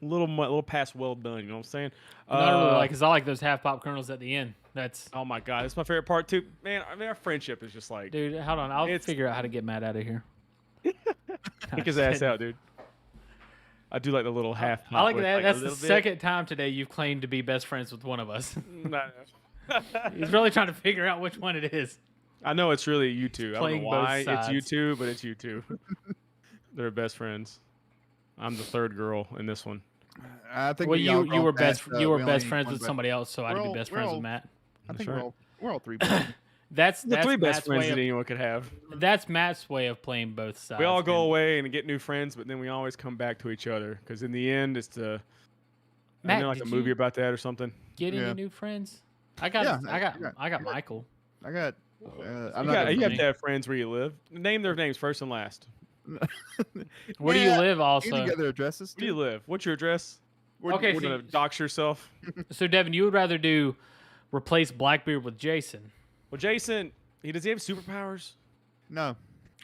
little past well done. You know what I'm saying? Not really like, cause I like those half pop kernels at the end. That's Oh my god, that's my favorite part too. Man, I mean, our friendship is just like dude. Hold on, I'll It's- figure out how to get Matt out of here. kick his ass out, dude. I do like the little half. I like with, that. a That's the little bit. second time today you've claimed to be best friends with one of us. Nah. He's really trying to figure out which one it is. I know it's really you two. I don't Playing know both why it's you sides. two, but it's you two. They're best friends. I'm the third girl in this one. I think Well, we all you gone were best past, you were we best only friends one with best- somebody else, so I had to we're be all- best we're friends all- with Matt. I think That's we're all three. Best. The That's three best Matt's friends way that of, anyone could have. that's Matt's way of playing both sides. We all go and away and get new friends, but then we always come back to each other because in the end, it's the. Matt, Isn't there like a did movie you about that or something? Get any Yeah. new friends? I got Yeah, I got Michael. I got. I'm You, not got, gonna- you have me. to have friends where you live. Name their names first and last. Where do you Yeah, live? You Also, can get their addresses. Where do you live? What's your address? Okay, We're so- gonna dox yourself. so Devin, you would rather do replace Blackbeard with Jason? Well, Jason, does he have superpowers? No,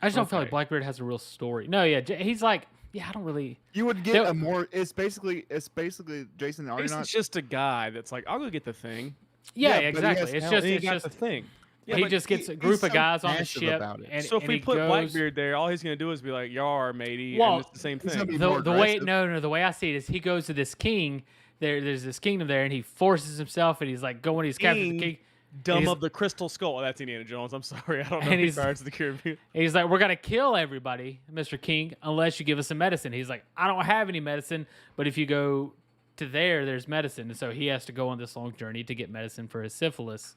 I just don't feel like Okay. Blackbeard has a real story. No, yeah, he's like, yeah, I don't really. you would get There- a more. It's basically Jason the Jason's Argonauts. just a guy that's like, I'll go get the thing. Yeah, Yeah, but he exactly. has It's hell- just And he it's got just the thing. Yeah, he but just gets a he's group of so guys on the passive ship, about it. and so if and we he put goes, Blackbeard there, all he's gonna do is be like, "Yar, matey," Well, and it's the same he's gonna thing. be more the way aggressive. the way I see it is he goes to this king. There's this kingdom there, and he forces himself, and he's like going. He's captured the king. Dumb he's- of the Crystal Skull. Oh, that's Indiana Jones. I'm sorry, I don't know And any he's- Pirates of the Caribbean. And he's like, we're gonna kill everybody, Mr. King, unless you give us some medicine. He's like, I don't have any medicine, but if you go to there's medicine. And so he has to go on this long journey to get medicine for his syphilis.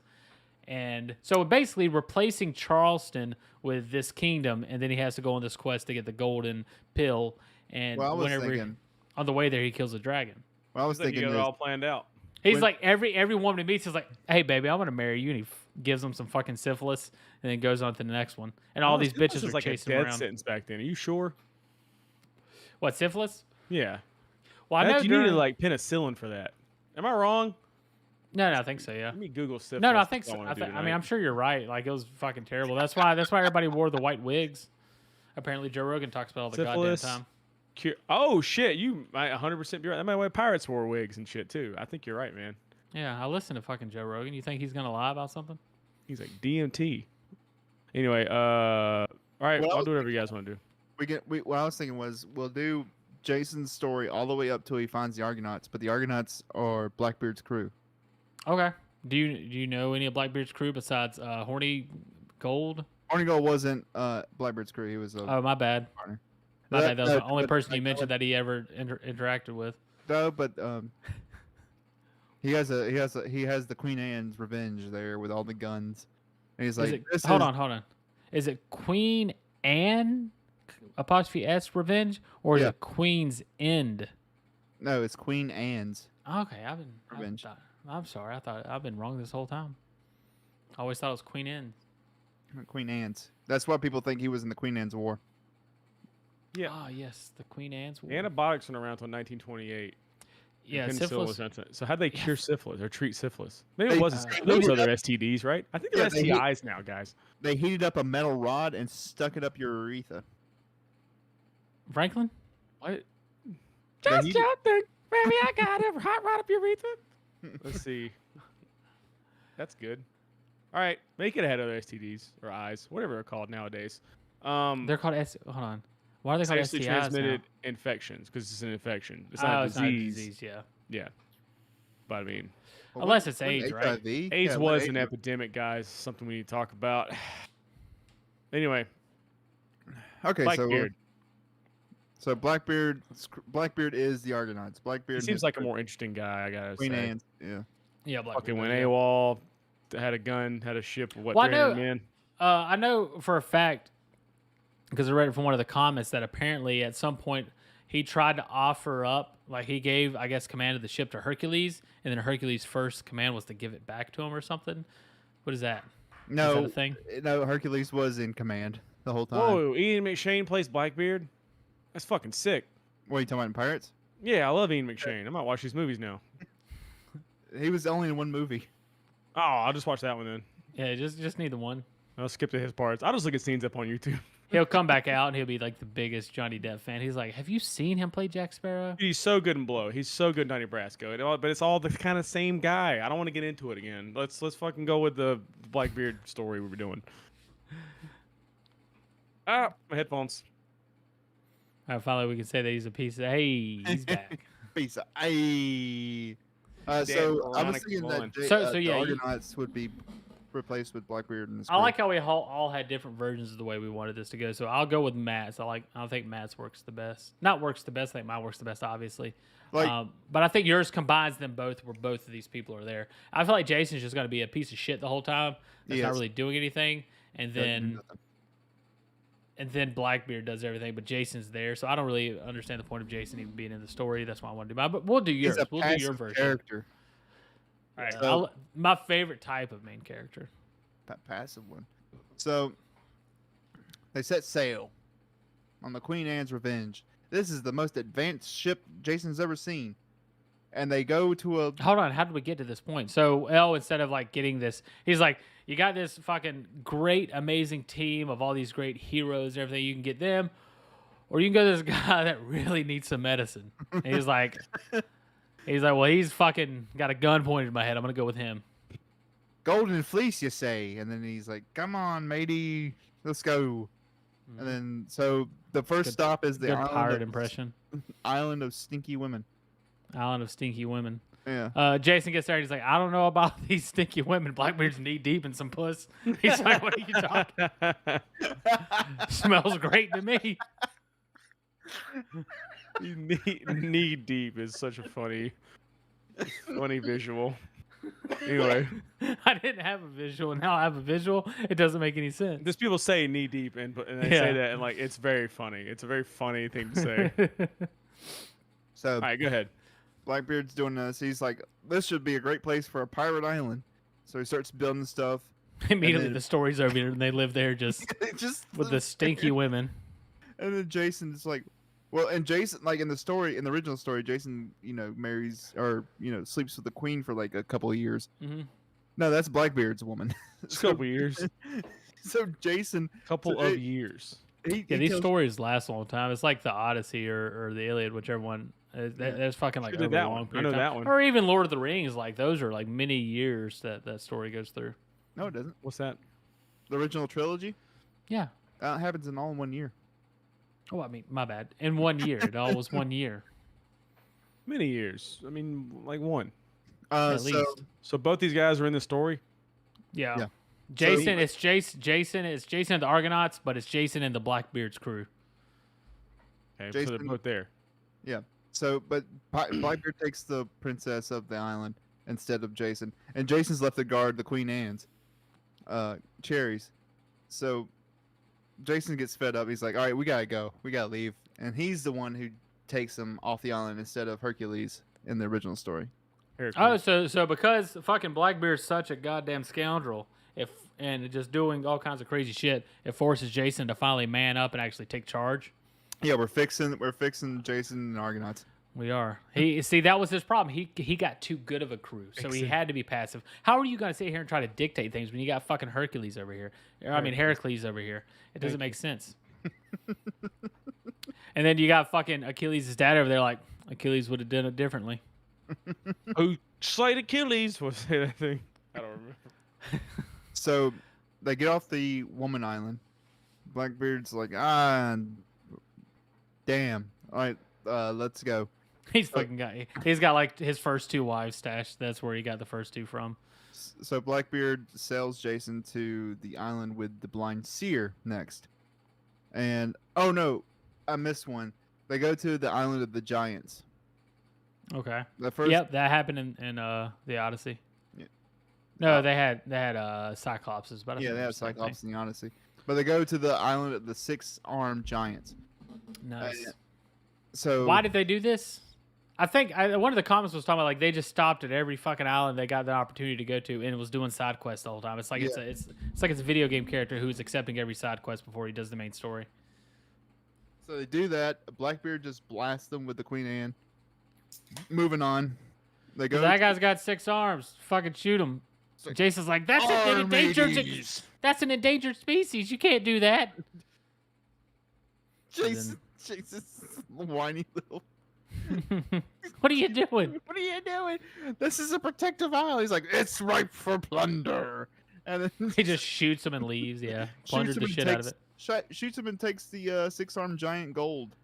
And so basically replacing Charleston with this kingdom, and then he has to go on this quest to get the golden pill. And Well, I was whenever thinking. on the way there, he kills a dragon. Well, I was It's like you thinking. got it This, all planned out. He's When- like every woman he meets is like, "Hey, baby, I want to marry you," and he gives him some fucking syphilis, and then goes on to the next one. And all Oh, these syphilis bitches was are like chasing a him death around. sentence back then. Are you sure? What, syphilis? Yeah. Well, I know You needed during- like penicillin for that. Am I wrong? No, I think so. Yeah. Let me Google syphilis. No, I That's think what so. wanna do I mean, tonight. I'm sure you're right. Like, it was fucking terrible. That's why everybody wore the white wigs. Apparently, Joe Rogan talks about it all the Syphilis. goddamn time. Oh shit! You might 100% be right. That might why pirates wore wigs and shit too. I think you're right, man. Yeah, I listen to fucking Joe Rogan. You think he's gonna lie about something? He's like DMT. Anyway, all right, Well, I'll do whatever you guys want to do. What I was thinking was we'll do Jason's story all the way up till he finds the Argonauts, but the Argonauts are Blackbeard's crew. Okay. Do you know any of Blackbeard's crew besides Horny Gold? Hornigold wasn't Blackbeard's crew. He was a Oh, my bad. partner. My bad. That was the only but- person you mentioned that he ever interacted with. No, but he has the Queen Anne's Revenge there with all the guns, and he's Is like, it, this hold is- on. Is it Queen Anne apostrophe S Revenge or is Yeah. it Queen's End? No, it's Queen Anne's. Okay, Revenge. I'm sorry. I thought I've been wrong this whole time. I always thought it was Queen Anne. Queen Anne's. That's why people think he was in the Queen Anne's War. Yeah. Ah, yes, the Queen Anne's War. Antibiotics went around until 1928. Yeah, Penicillin syphilis. was invented. So how'd they cure syphilis or treat syphilis? Maybe it They- was they those heated other STDs, right? I think they're Yeah, they heat- STIs now, guys. They heated up a metal rod and stuck it up your urethra. Franklin? What? They Just heated- joking, baby. I got it. Hot rod up your urethra. Let's see. That's good. All right, make it had other STDs or eyes, whatever they're called nowadays. They're called Hold on. Why are they called Sexually STIs transmitted now? infections because it's an infection. It's Oh, not a it's not a disease. disease. Yeah. Yeah, but I mean, Well, Unless what- it's what AIDS, right? HIV? AIDS Yeah, was what an AIDS- epidemic, guys. Something we need to talk about. Anyway, Okay, so Blackbeard. So Blackbeard is the Argonauts. Blackbeard He and seems his like a crew. more interesting guy, I gotta Queen say. Anne's. Yeah. Yeah, Blackbeard. Fucking went yeah. AWOL, had a gun, had a ship of what, Well, 300 men? I know for a fact because I read it from one of the comments that apparently at some point he tried to offer up, like he gave, I guess, command of the ship to Hercules, and then Hercules' first command was to give it back to him or something. What is that? Is that No, a thing? no. Hercules was in command the whole time. Whoa, Ian McShane plays Blackbeard? That's fucking sick. What are you talking about in Pirates? Yeah, I love Ian McShane. I might watch these movies now. He was only in one movie. Oh, I'll just watch that one then. Yeah, just need the one. I'll skip to his parts. I'll just look at scenes up on YouTube. He'll come back out and he'll be like the biggest Johnny Depp fan. He's like, "Have you seen him play Jack Sparrow?" He's so good in Blow. He's so good in Donnie Brasco. But it's all the kind of same guy. I don't want to get into it again. Let's fucking go with the Blackbeard story we were doing. Ah, my headphones. All right, finally we can say that he's a piece of. Hey, he's back. Piece of so I was ironic thinking one. that So the yeah, Argonauts would be replaced with Blackbeard and his I crew. like how we all had different versions of the way we wanted this to go. So I'll go with Matt's. I think Matt's works the best. Not works the best. I think mine works the best, obviously. Like- but I think yours combines them both, where both of these people are there. I feel like Jason's just going to be a piece of shit the whole time. That's not Yes. really doing anything, and then Blackbeard does everything, but Jason's there. So I don't really understand the point of Jason even being in the story. That's why I want to do mine. But we'll do yours. He's a We'll do your passive version. character. All right. So- My favorite type of main character. Passive one. So they set sail on the Queen Anne's Revenge. This is the most advanced ship Jason's ever seen. And they go to a Hold on, how did we get to this point? So L, instead of like getting this, he's like, you got this fucking great, amazing team of all these great heroes and everything. You can get them, or you can go to this guy that really needs some medicine. And he's like, well, he's fucking got a gun pointed at my head. I'm gonna go with him. golden fleece, you say? And then he's like, "Come on, matey, let's go." And then so the first Good- stop is the Good pirate island impression. island of stinky women. Island of stinky women. Yeah. Jason gets there and he's like, I don't know about these stinky women. Blackbeard's knee deep in some puss. He's like, what are you talking? Smells great to me. Knee deep is such a funny visual. Anyway, I didn't have a visual. Now I have a visual. It doesn't make any sense. just people say knee deep and they say that and like it's very funny. It's a very funny thing to say. So All right, go ahead. Blackbeard's doing this. He's like, "This should be a great place for a pirate island." So he starts building stuff. Immediately then- the story's over and they live there just Just with the stinky women. And then Jason's like, well, and Jason, like in the story, in the original story, Jason, marries or sleeps with the queen for like a couple of years. Mm-hmm. No, that's Blackbeard's woman. Just a couple years. So Jason, Couple So of it- years. he Yeah, these tells- stories last a long time. It's like the Odyssey or the Iliad, whichever one. That's fucking like Sure did over a that long one. I period know of time. that one. Or even Lord of the Rings. Like those are like many years that story goes through. No, it doesn't. What's that? The original trilogy Yeah. happens in all in 1 year. Oh, I mean, my bad. In 1 year, it all was 1 year Many years. I mean, like one. at So least. So both these guys are in the story. Yeah. Yeah. Jason, it's Jason and the Argonauts, but it's Jason and the Blackbeard's crew. Okay, so Jason- they're both there. but Blackbeard takes the princess of the island instead of Jason, and Jason's left to guard the Queen Anne's cherries. So Jason gets fed up. He's like, "All right, we gotta go. We gotta leave." And he's the one who takes them off the island instead of Hercules in the original story. Oh, so because fucking Blackbeard's such a goddamn scoundrel, and just doing all kinds of crazy shit, it forces Jason to finally man up and actually take charge. Yeah, we're fixing Jason and Argonauts. We are. That was his problem. He got too good of a crew, so he had to be passive. How are you gonna sit here and try to dictate things when you got fucking Hercules over here? Heracles over here. It doesn't make sense. And then you got fucking Achilles' dad over there. Like Achilles would have done it differently. Who slayed Achilles? What's that thing? I don't remember. So they get off the woman island. Blackbeard's like, damn. All right, let's go. He's got like his first two wives stashed. That's where he got the first two from. So Blackbeard sails Jason to the island with the blind seer next. And oh no, I missed one. They go to the island of the giants. Okay. The first, Yep, that happened in the Odyssey. Yeah. No, they had Cyclopses, but I yeah, think they they're have the same Cyclops in the Odyssey. But they go to the island of the 6-armed giants. thing. Nice. So Why did they do this? I think one of the comments was talking about like they just stopped at every fucking island they got the opportunity to go to and was doing side quests the whole time. It's like it's like it's a video game character who's accepting every side quest before he does the main story. So they do that. Blackbeard just blasts them with the Queen Anne. Moving on. They go. That guy's got 6 arms. Fucking shoot him. like, Jason's like, that's an endangered. Armies. That's an endangered species. You can't do that. Jason's whiny little. What are you doing? What are you doing? This is a protective isle. He's like, it's ripe for plunder. And then He just shoots him and leaves. Yeah, plundered the shit out of it. Shoots him and takes the 6-armed giant gold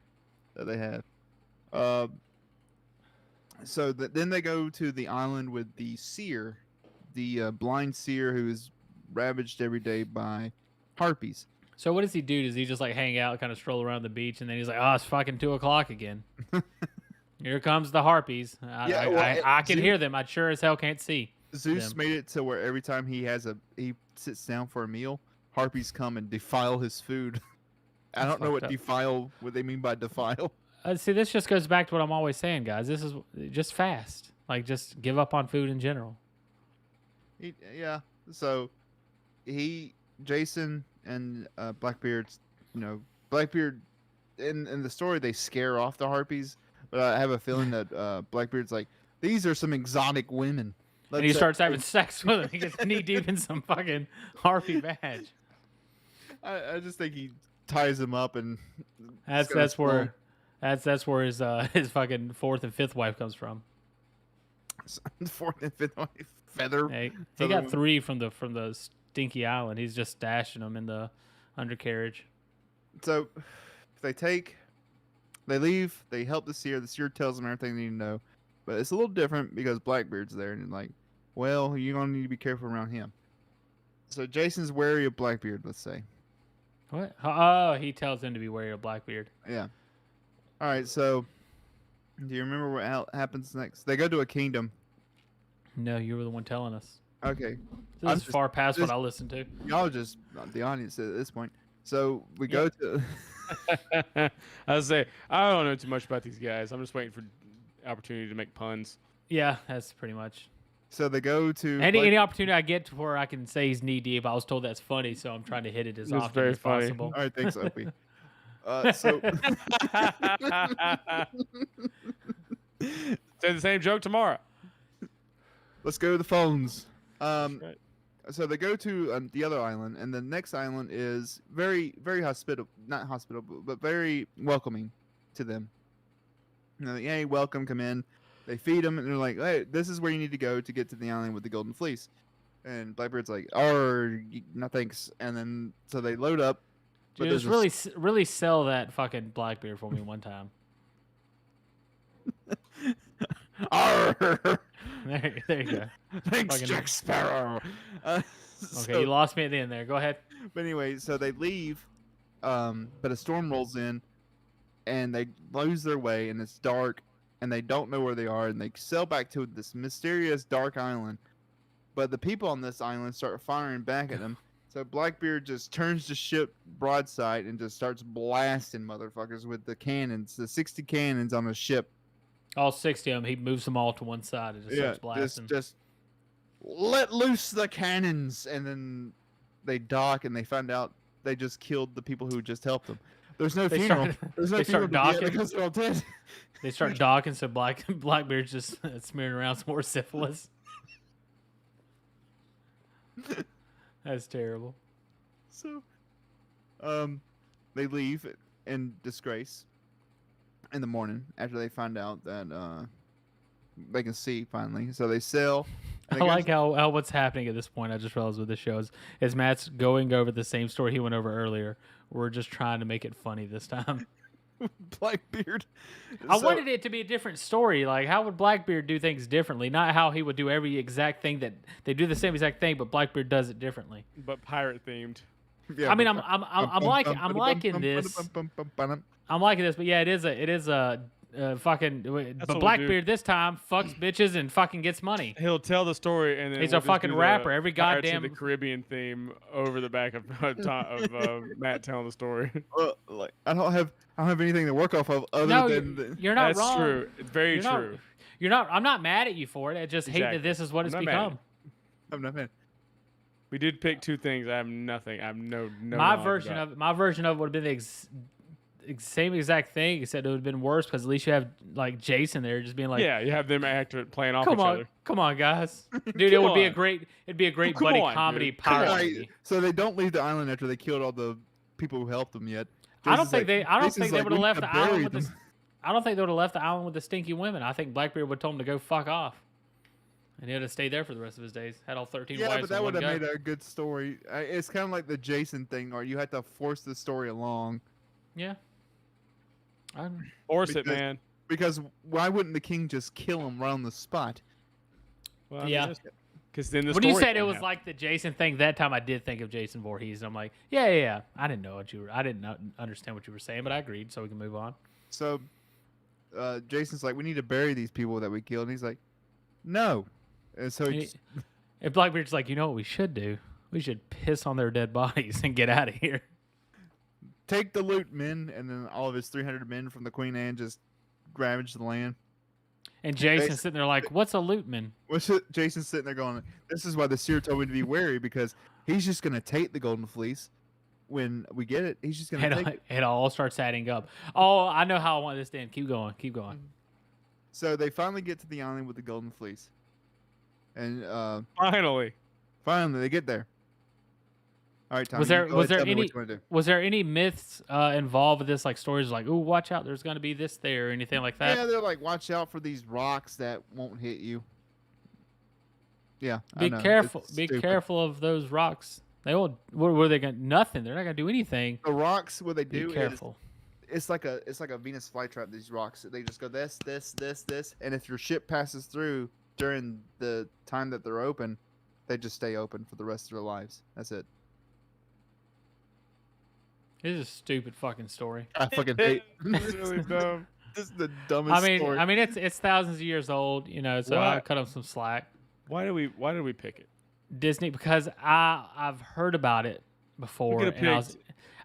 that they have. So then they go to the island with the seer, the blind seer who is ravaged every day by harpies. So what does he do? Does he just like hang out, kind of stroll around the beach, and then he's like, "Oh, it's fucking 2:00 again. Here comes the harpies. I can hear them. I sure as hell can't see." Zeus them. made it to where every time he sits down for a meal, harpies come and defile his food. I don't know what what they mean by defile. See, this just goes back to what I'm always saying, guys. This is just fast. Like, just give up on food in general. Yeah. So Jason and Blackbeard, Blackbeard in the story they scare off the harpies, but I have a feeling that Blackbeard's like, these are some exotic women. And he starts having sex with them. He gets knee deep in some fucking harpy badge. I just think he ties them up and that's where his fucking 4th and 5th wife comes from. 4th and 5th wife feather. Hey, he got 3 from the stinky island. He's just stashing them in the undercarriage. So they leave, they help the seer tells them everything they need to know. But it's a little different because Blackbeard's there and like, well, you're gonna need to be careful around him. So Jason's wary of Blackbeard, let's say. What? Oh, he tells him to be wary of Blackbeard. Yeah. All right, so do you remember what happens next? They go to a kingdom. No, you were the one telling us. Okay. This is far past what I listened to. Y'all just the audience at this point. So we go to. I was say I don't know too much about these guys. I'm just waiting for opportunity to make puns. Yeah, that's pretty much. So they go to any opportunity I get to where I can say he's knee deep. I was told that's funny, so I'm trying to hit it as often as possible. All right, thanks, Opie. So say the same joke tomorrow. Let's go to the phones. Right. So they go to the other island, and the next island is very, very not hospitable, but very welcoming to them. Like, hey, welcome, come in. They feed them, and they're like, hey, this is where you need to go to get to the island with the golden fleece. And Blackbeard's like, oh, no thanks. And then, so they load up. Dude, just really sell that fucking Blackbeard for me one time. There you go. Thanks, fucking Jack Sparrow. Okay, you lost me at the end there. Go ahead. But anyway, so they leave, but a storm rolls in, and they lose their way, and it's dark, and they don't know where they are, and they sail back to this mysterious dark island. But the people on this island start firing back at them. So Blackbeard just turns the ship broadside and just starts blasting motherfuckers with the cannons, the 60 cannons on the ship. All 60 of them. He moves them all to one side and just starts blasting. Just let loose the cannons, and then they dock, and they find out they just killed the people who just helped them. There's no funeral. There's no funeral docking because they're all dead. They start docking, so Blackbeard's just smearing around some more syphilis. That's terrible. So, they leave in disgrace in the morning after they find out that they can see finally. So they sail. I like how what's happening at this point. I just realized what this show is Matt's going over the same story he went over earlier. We're just trying to make it funny this time. Blackbeard. I wanted it to be a different story. Like, how would Blackbeard do things differently? Not how he would do every exact thing that they do the same exact thing, but Blackbeard does it differently. But pirate themed. Yeah, I mean, I'm liking this. I'm liking this, but yeah, it is a fucking. That's But what we'll Blackbeard this time fucks bitches and fucking gets money. He'll tell the story, and then He's we'll a just fucking do the rapper. Every Pirates of goddamn. the Caribbean theme over the back of Matt telling the story. Well, like I don't have anything to work off of other No, than the, you're not That's wrong. true. It's very You're not- true. You're not. I'm not mad at you for it. I just hate Exactly. that this is what I'm it's not mad at become. I'm not mad. We did pick two things. I have nothing. I have no. My knowledge version about. of it would have been the same exact thing, except it would have been worse because at least you have like Jason there, just being like, Yeah, you have them playing off "Come each on, other. come on, guys, dude, it would be a on. great, Come buddy on, comedy dude. pirate Right, movie." so they don't leave the island after they killed all the people who helped them yet. I don't Jason's think like- they. I don't Jason's think they like, would have "We left need the to island bury with the. them." I don't think they would have left the island with the stinky women. I think Blackbeard would have told him to go fuck off, and he would have stayed there for the rest of his days. Had all 13 Yeah, wives. but that and would one have guy. made a good story. It's kind of like the Jason thing, or you had to force the story along. Yeah. Force it, Because- man. Because why wouldn't the king just kill him right on the spot? Well, Yeah. Because then the When you story said it can was happen. like the Jason thing, that time I did think of Jason Voorhees. I'm like, yeah. I didn't know what you were. I didn't understand what you were saying, but I agreed, so we can move on. So Jason's like, we need to bury these people that we killed. And he's like, no. And so he just, And Blackbeard's like, you know what we should do? We should piss on their dead bodies and get out of here. take the loot, men. And then all of his 300 men from the Queen Anne just ravage the land. And Jason's sitting there like, what's a lootman? Jason's sitting there going, this is why the seer told me to be wary, because he's just going to take the golden fleece when we get it. He's just going to take it. It all starts adding up. Oh, I know how I want this to end. Keep going. So they finally get to the island with the golden fleece. And Finally. finally they get there. All right, Tommy. Was there you go ahead, there tell me what any you wanna do. was there any myths involved with this, like stories like, ooh, watch out, there's gonna be this there or anything like that? Yeah, they're like, watch out for these rocks that won't hit you. Yeah. I Be know, careful. it's Be stupid. careful of those rocks. They will. What were they gonna? Nothing. They're not gonna do anything. The rocks, what they Be do is careful. it's like a Venus flytrap. These rocks, they just go this, and if your ship passes through during the time that they're open, they just stay open for the rest of their lives. That's it. This is a stupid fucking story. I fucking hate. It's really dumb. This is the dumbest story. I mean, it's thousands of years old, you know. So Why- I cut them some slack. Why did we pick it? Disney, because I've heard about it before, could've and picked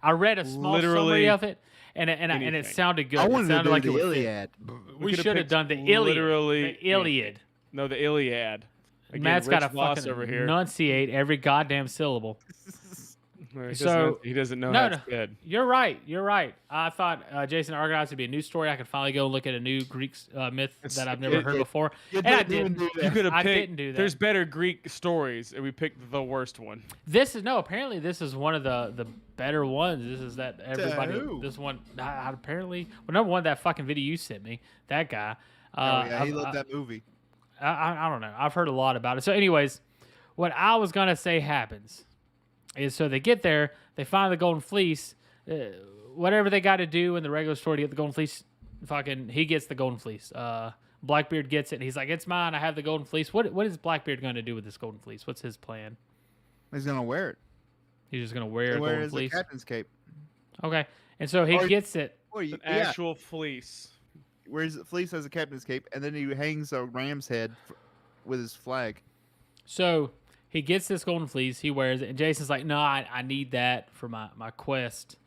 I read a small summary literally of it, and it anything. sounded good. I It wanted to sounded do like the it would fit. Iliad. We could've should have picked done the Iliad. literally The Iliad. No, the Iliad. Again, Matt's got to Rich Voss fucking over here. enunciate every goddamn syllable. He doesn't know No, how no. it's said. You're right. I thought Jason Argonauts would be a new story. I could finally go look at a new Greek myth that I've never heard before. You And I didn't even didn't. do You that. could have I picked. didn't do that. There's better Greek stories, and we picked the worst one. Apparently this is one of the better ones. This is that everybody. who? This one apparently. Well, number one, that fucking video you sent me. That guy. Oh yeah, he loved that movie. I don't know. I've heard a lot about it. So, anyways, what I was gonna say happens is so they get there, they find the golden fleece. Whatever they got to do in the regular store to get the golden fleece, fucking he gets the golden fleece. Blackbeard gets it. And he's like, "It's mine. I have the golden fleece." What is Blackbeard going to do with this golden fleece? What's his plan? He's gonna wear it. He's just going to wear a Wear it golden as a fleece. captain's cape. Okay, and so he Or- gets it. Or An yeah, actual fleece. wears the fleece as a captain's cape, and then he hangs a ram's head with his flag. So he gets this golden fleece, he wears it, and Jason's like, "No, I need that for my quest."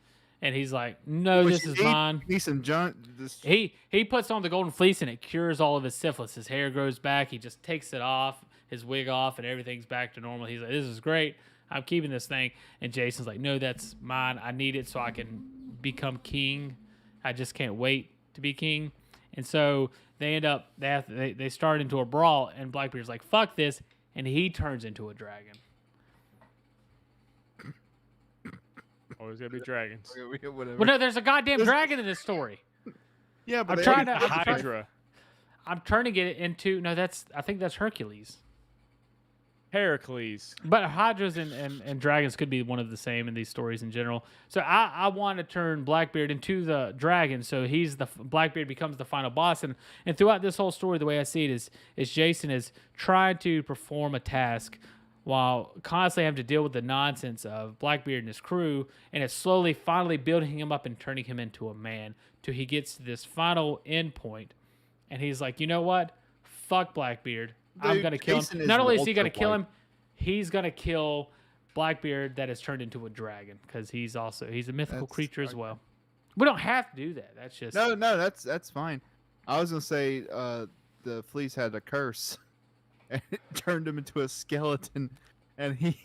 And he's like, "No, What this you is need- mine." Need some junk. He puts on the golden fleece and it cures all of his syphilis. His hair grows back. He just takes it off, his wig off, and everything's back to normal. He's like, "This is great. I'm keeping this thing." And Jason's like, "No, that's mine. I need it so I can become king. I just can't wait to be king." And so they they start into a brawl, and Blackbeard's like, "Fuck this," and he turns into a dragon. Always gotta be dragons. Whatever. Well, no, there's a goddamn dragon in this story. Yeah, but I'm they trying already- to- I'm Hydra. I'm turning it into I think that's Hercules. Heracles. But hydras and dragons could be one of the same in these stories in general. So I want to turn Blackbeard into the dragon. So Blackbeard becomes the final boss. And throughout this whole story, the way I see it is Jason is trying to perform a task while constantly having to deal with the nonsense of Blackbeard and his crew, and it's slowly, finally building him up and turning him into a man till he gets to this final end point, and he's like, you know what? Fuck Blackbeard. I'm Dude, gonna kill Jason him. is Not only is he Walter gonna kill White. him, he's gonna kill Blackbeard that has turned into a dragon because he's a mythical That's- creature as okay. well. We don't have to do that. That's just No, that's fine. I was gonna say the fleece had a curse, and it turned him into a skeleton, and he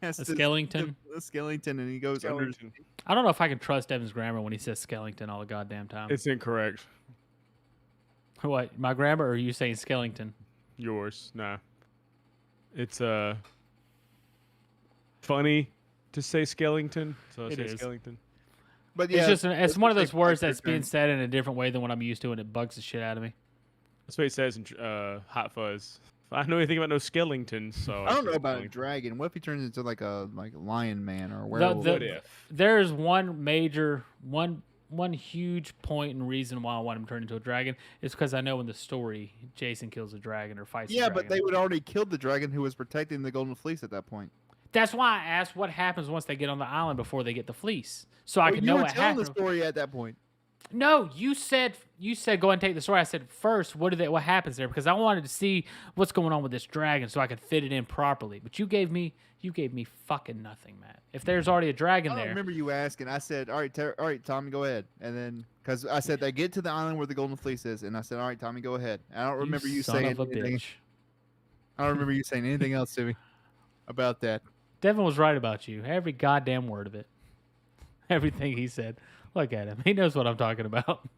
has a to skeleton. a skeleton, and he goes under. Skellington. I don't know if I can trust Evan's grammar when he says skeleton all the goddamn time. It's incorrect. What, my grammar, or are you saying skeleton? Yours, nah. It's funny to say Skellington, so I It say is. Skellington. But yeah, It's one of those words that's being Blackbeard said in a different way than what I'm used to, and it bugs the shit out of me. That's what it says in Hot Fuzz. I don't know anything about no Skellington, so I don't know say about a Skellington. dragon. What if he turns into like a lion man or a The- werewolf? the- What if? There's one huge point and reason why I want him to turn into a dragon is because I know in the story Jason kills a dragon or fights. Yeah, a but dragon. they would already killed the dragon who was protecting the golden fleece at that point. That's why I asked what happens once they get on the island before they get the fleece, so I Well, can you know were what telling happens. the story at that point. No, you said go ahead and take the story. I said first, what happens there? Because I wanted to see what's going on with this dragon so I could fit it in properly. But you gave me fucking nothing, Matt. If there's already a dragon I don't there, remember you asking. I said, "All right, Tommy, go ahead." And then, because I said they get to the island where the golden fleece is, and I said, "All right, Tommy, go ahead." I don't remember you son saying of a anything. bitch. I don't remember you saying anything else to me about that. Devin was right about you. Every goddamn word of it. Everything he said. Look at him. He knows what I'm talking about.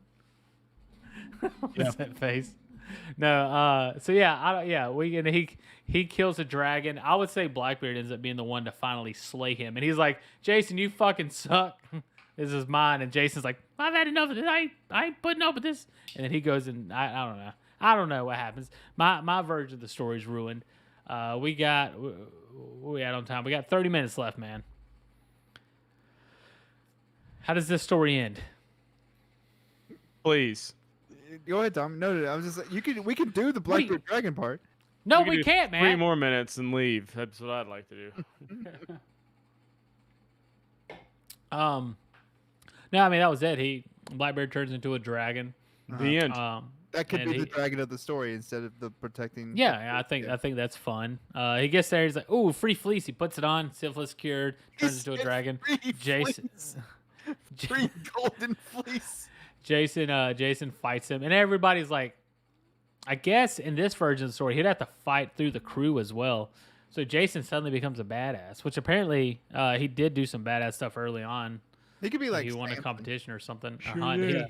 What's that face? No. So yeah. He kills a dragon. I would say Blackbeard ends up being the one to finally slay him, and he's like, "Jason, you fucking suck. This is mine." And Jason's like, "I've had enough of this. I ain't putting up with this." And then he goes and I don't know. I don't know what happens. My version of the story is ruined. We had on time. We got 30 minutes left, man. How does this story end? Please. Go ahead, Tommy. No, I was just like, we can do the Blackbeard dragon part. No, can we do can't, 3 man. more minutes and leave. That's what I'd like to do. No, I mean that was it. Blackbeard turns into a dragon. The end. That could And be the he- dragon of the story instead of the protecting. Yeah, I think that's fun. He gets there. He's like, "Ooh, free fleece." He puts it on. Syphilis cured. Turns into a dragon. Free Jason. fleece. Free golden fleece. Jason fights him, and everybody's like, I guess in this version of the story, he'd have to fight through the crew as well. So Jason suddenly becomes a badass, which apparently he did do some badass stuff early on. He could be like He won a Samson. competition or something. Sure hunt. did.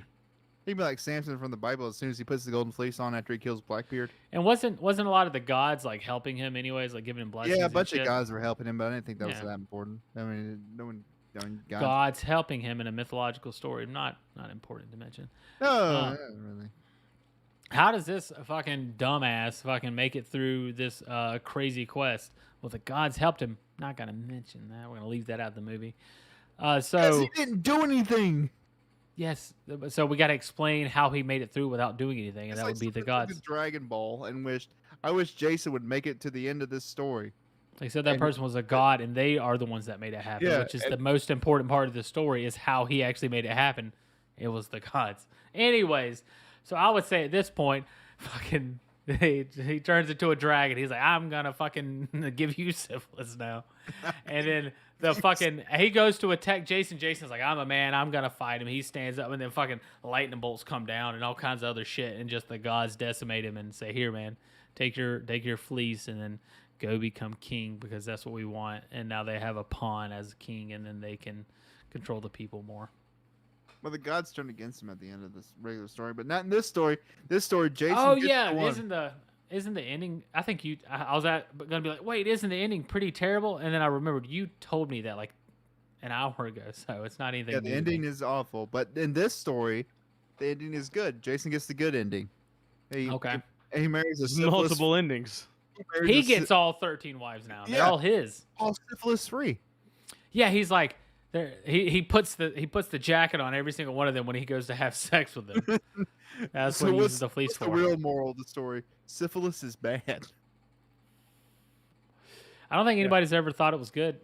He'd be like Samson from the Bible as soon as he puts the golden fleece on after he kills Blackbeard. And wasn't a lot of the gods like helping him anyways, like giving him blessings? Yeah, a and bunch of shit? guys were helping him, but I didn't think that was Yeah. that important. I mean, no one. God. Gods helping him in a mythological story. Not important to mention. No, Uh, not really. How does this fucking dumbass fucking make it through this crazy quest? Well, the gods helped him. Not gonna mention that. We're gonna leave that out of the movie. Because So he didn't do anything. yes, so we got to explain how he made it through without doing anything, and It's that like would be the someone took gods. a Dragon Ball and I wish Jason would make it to the end of this story. They said that and- person was a god, and they are the ones that made it happen, Yeah, which is and- the most important part of the story is how he actually made it happen. It was the gods. Anyways, so I would say at this point, fucking he turns into a dragon. He's like, I'm gonna fucking give you syphilis now. And then he goes to attack Jason. Jason's like, I'm a man, I'm gonna fight him. He stands up, and then fucking lightning bolts come down and all kinds of other shit, and just the gods decimate him and say, here, man, take your fleece and then go become king, because that's what we want. And now they have a pawn as king, and then they can control the people more. Well, the gods turned against him at the end of this regular story, but not in this story. This story, Jason. Oh gets yeah, the one. isn't the ending? I think I was gonna be like, wait, isn't the ending pretty terrible? And then I remembered you told me that like an hour ago, so it's not anything. Yeah, the new to me. ending is awful, but in this story, the ending is good. Jason gets the good ending. Okay. He marries a There's syphilis. multiple endings. marries He a gets all 13 wives now. They're Yeah. all his. all syphilis free. Yeah, he's like, he puts the jacket on every single one of them when he goes to have sex with them. That's what he uses the fleece what's for. the real moral of the story? Syphilis is bad. I don't think anybody's ever thought it was good.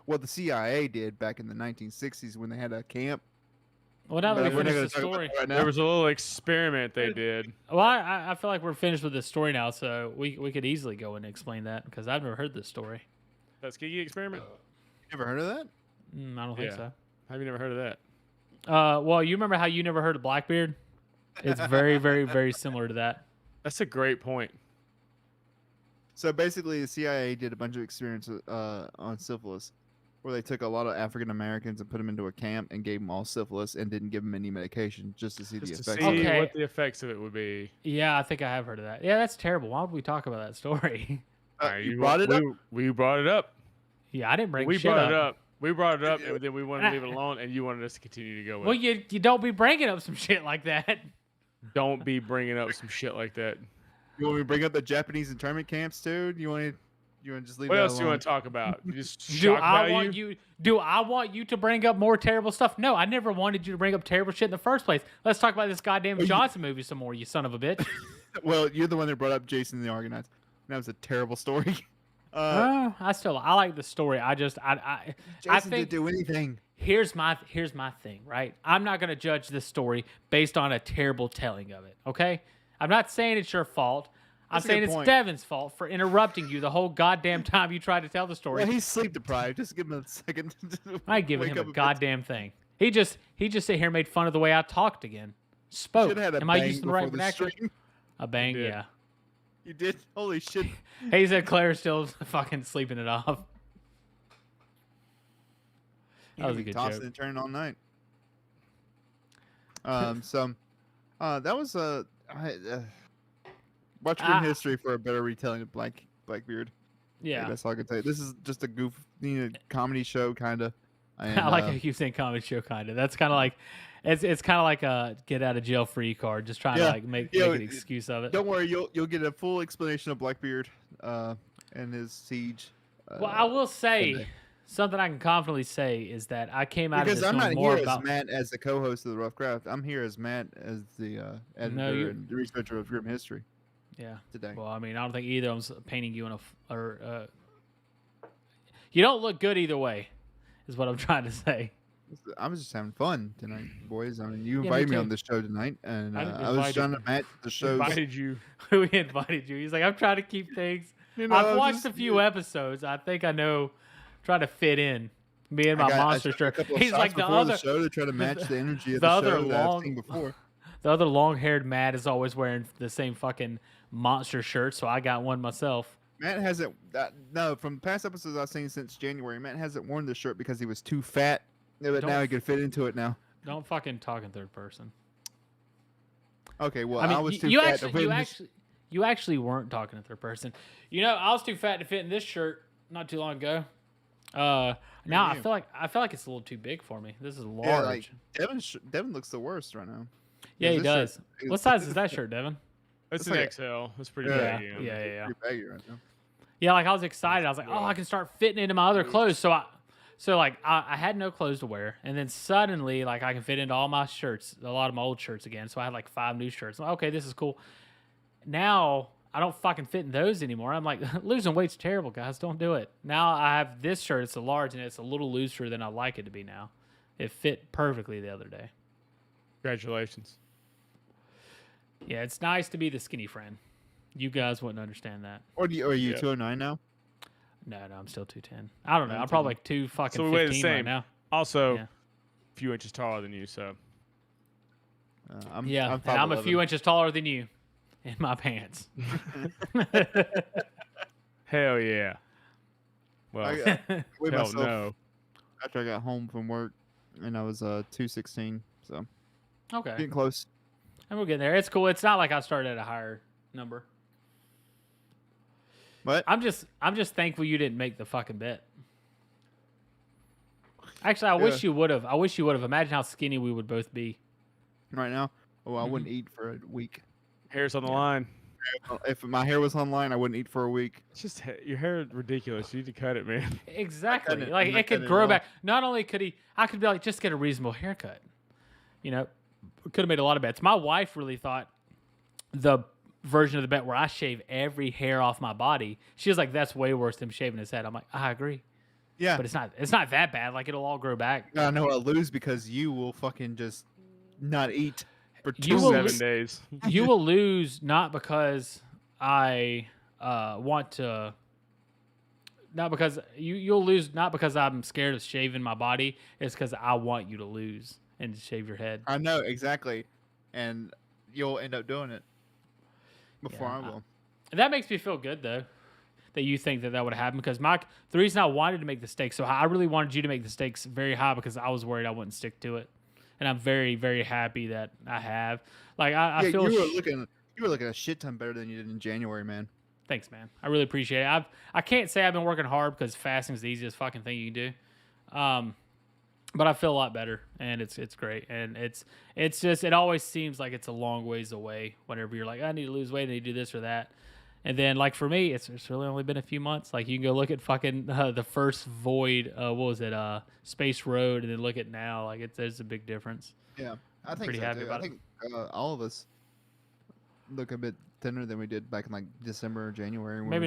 Well, the CIA did back in the 1960s when they had a camp. Well, now that But we we're not finished going the to talk about story. that right now. There was a little experiment they did. Well, I feel like we're finished with this story now, so we could easily go and explain that because I've never heard this story. That Skiggy experiment? Never heard of that? I don't think so. Have you never heard of that? Well, you remember how you never heard of Blackbeard? It's very, very, very similar to that. That's a great point. So basically, the CIA did a bunch of experiments on syphilis, where they took a lot of African Americans and put them into a camp and gave them all syphilis and didn't give them any medication just to see the Just to effects. see Okay. what the effects of it would be. Yeah, I think I have heard of that. Yeah, that's terrible. Why would we talk about that story? You brought it up? We brought it up. Yeah, I didn't bring We shit brought it up. up. We brought it up, and then we wanted to leave it alone, and you wanted us to continue to go with Well, it. you don't be bringing up some shit like that. Don't be bringing up some shit like that. You want me to bring up the Japanese internment camps too? You want to just leave What that else do you alone? want to talk about? Just Do shock I value? want you? Do I want you to bring up more terrible stuff? No, I never wanted you to bring up terrible shit in the first place. Let's talk about this goddamn Johnson movie some more, you son of a bitch. Well, you're the one that brought up Jason and the Argonauts. That was a terrible story. I like the story. I Jason think didn't do anything. here's my thing, right? I'm not gonna judge this story based on a terrible telling of it. Okay, I'm not saying it's your fault. That's a I'm saying good it's point. Devin's fault for interrupting you the whole goddamn time you tried to tell the story. Well, he's sleep deprived. Just give him a second. I ain't giving Wake him up a bit. goddamn thing. He just sit here and made fun of the way I talked again. Spoke. Should have had a Am I bang using the before right the vernacular? stream. A bang, did. yeah. You did? Holy shit. He said Claire's still fucking sleeping it off. That was a good Tossing joke. and turning all night. That was watch Grim History for a better retelling of Blackbeard. Yeah. That's all I can tell you. This is just a comedy show kind of. I like how you think comedy show kind of. That's kind of like, it's kind of like a get out of jail free card. Just trying to like make an excuse of it. Don't worry, you'll get a full explanation of Blackbeard and his siege. Well, I will say someday. something I can confidently say is that I came out Because of this I'm knowing not more here about. as Matt as the co-host of the Rough Craft. I'm here as Matt as the editor and researcher of Grim History Yeah. today. Well, I mean, I don't think either of them's painting you in you don't look good either way, is what I'm trying to say. I was just having fun tonight, boys. I mean, you Yeah, invited me me too. on this show tonight, and I I was trying to match the shows. Invited you. Who invited you? He's like, I'm trying to keep things. You know, I've watched just- a few episodes. I think I know. Try to fit in. Me and I my got- I monster took a shirt. couple of He's shots like the before other. show to try to match the energy of the the other show that long- I've seen before. The other long-haired Matt is always wearing the same fucking monster shirt, so I got one myself. Matt hasn't. No, from past episodes I've seen since January, Matt hasn't worn this shirt because he was too fat. Yeah, but Don't- now he can fit into it now. Don't fucking talk in third person. Okay, well, I mean, was too you fat to actually, fit you in this. actually, you actually weren't talking in third person. You know, I was too fat to fit in this shirt not too long ago. Now I you. feel like it's a little too big for me. This is large. Yeah, like Devin looks the worst right now. Yeah, he This shirt does. is- What size is that shirt, Devin? That's It's an like XL. That's pretty Yeah. big. Yeah. Pretty baggy right now. Yeah, like I was excited. I was like, oh, I can start fitting into my other clothes. So I had no clothes to wear, and then suddenly like I can fit into all my shirts, a lot of my old shirts again. So I had like 5 new shirts. I'm like, okay, this is cool. Now I don't fucking fit in those anymore. I'm like, losing weight's terrible, guys. Don't do it. Now I have this shirt. It's a large, and it's a little looser than I like it to be now. It fit perfectly the other day. Congratulations. Yeah, it's nice to be the skinny friend. You guys wouldn't understand that. Or are you Yeah. 209 now? No, I'm still 210. I don't know. I'm probably like 2 fucking So we weigh the 15 right same. now. Also, Yeah. a few inches taller than you, so. I'm And I'm a 5'11". few inches taller than you in my pants. Hell yeah. Well, I weighed hell myself no. after I got home from work, and I was 216. So Okay. getting close. And we're getting there. It's cool. It's not like I started at a higher number. But I'm just thankful you didn't make the fucking bet. Actually, I Yeah. wish you would have. Imagine how skinny we would both be. right now, I Mm-hmm. wouldn't eat for a week. Hair's on the line. If my hair was online, I wouldn't eat for a week. It's just your hair is ridiculous. You need to cut it, man. Exactly. couldn't- Like I'm not it could cutting grow it back. Not only could I could be like, just get a reasonable haircut. You know, could have made a lot of bets. My wife really thought the version of the bet where I shave every hair off my body. She was like, that's way worse than shaving his head. I'm like, I agree. Yeah. But it's not that bad. Like, it'll all grow back. I know I'll lose because you will fucking just not eat for You will 7 days. You will lose not because I want to. Not because you'll lose. Not because I'm scared of shaving my body. It's because I want you to lose and shave your head. I know exactly, and you'll end up doing it before Yeah, I will. That makes me feel good though, that you think that would happen. Because the reason I wanted to make the stakes so high, I really wanted you to make the stakes very high because I was worried I wouldn't stick to it, and I'm very, very happy that I have. Like I feel you were looking a shit ton better than you did in January, man. Thanks, man. I really appreciate it. I can't say I've been working hard because fasting's the easiest fucking thing you can do. But I feel a lot better, and it's great. And it's just, it always seems like it's a long ways away whenever you're like, I need to lose weight, I need to do this or that. And then, like, for me, it's really only been a few months. Like, you can go look at fucking the first Void, what was it, Space Road, and then look at now. Like, there's a big difference. Yeah, I think pretty so, happy too. about I think all of us look a bit thinner than we did back in like December or January. Maybe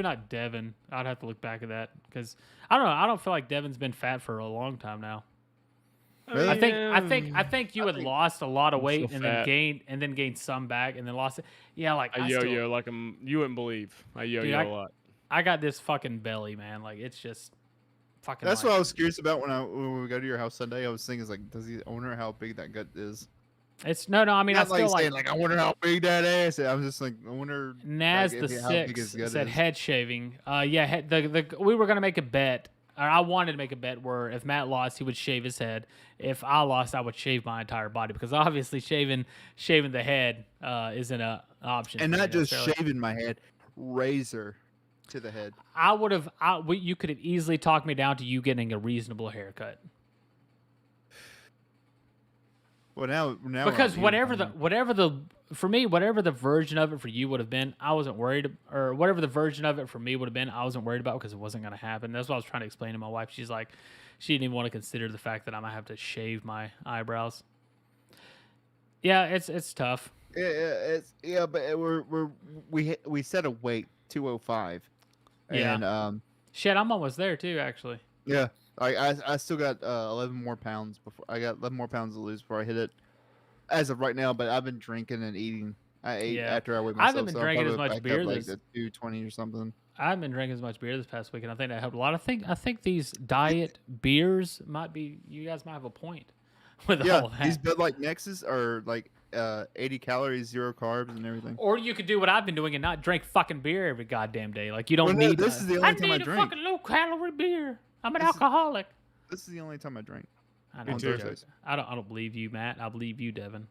not Devin. I'd have to look back at that because I don't know. I don't feel like Devin's been fat for a long time now. Really? I think you had lost a lot of weight still and then gained some back and then lost it. Yeah, like I yo-yo like you wouldn't believe. I yo-yo a lot. I got this fucking belly, man. Like, it's just fucking. That's what I was curious about when we go to your house Sunday. I was thinking, like, does the owner how big that gut is? It's no. I mean, Not I still saying, like, I wonder how big that ass is. I was just like, I wonder. Naz like, the how big Six his gut said is. head shaving. Yeah, we were gonna make a bet. Or I wanted to make a bet where if Matt lost, he would shave his head. If I lost, I would shave my entire body because obviously shaving the head isn't an option. And for me not just necessarily. shaving my head, razor to the head. I would have. You could have easily talked me down to you getting a reasonable haircut. Well, now Because we're whatever the version of it for you would have been, I wasn't worried, or whatever the version of it for me would have been, I wasn't worried about because it wasn't going to happen. That's what I was trying to explain to my wife. She's like, she didn't even want to consider the fact that I might have to shave my eyebrows. Yeah, it's tough. But we set a weight 205. Yeah. And Shit, I'm almost there too, actually. yeah, I still got 11 more pounds before I got 11 more pounds to lose before I hit it. As of right now, but I've been drinking and eating. I ate after I weighed myself. I haven't been drinking as much beer like 220 or something. I haven't been drinking as much beer this past week, and I think that helped a lot. I think these diet beers might be. You guys might have a point with all that. These Bud Light Nexus are like 80 calories, 0 carbs, and everything. Or you could do what I've been doing and not drink fucking beer every goddamn day. Like, you don't need. This is the only time I need a drink. fucking low calorie beer. I'm an alcoholic. This is the only time I drink. I Me don't. too. I don't believe you, Matt. I believe you, Devin.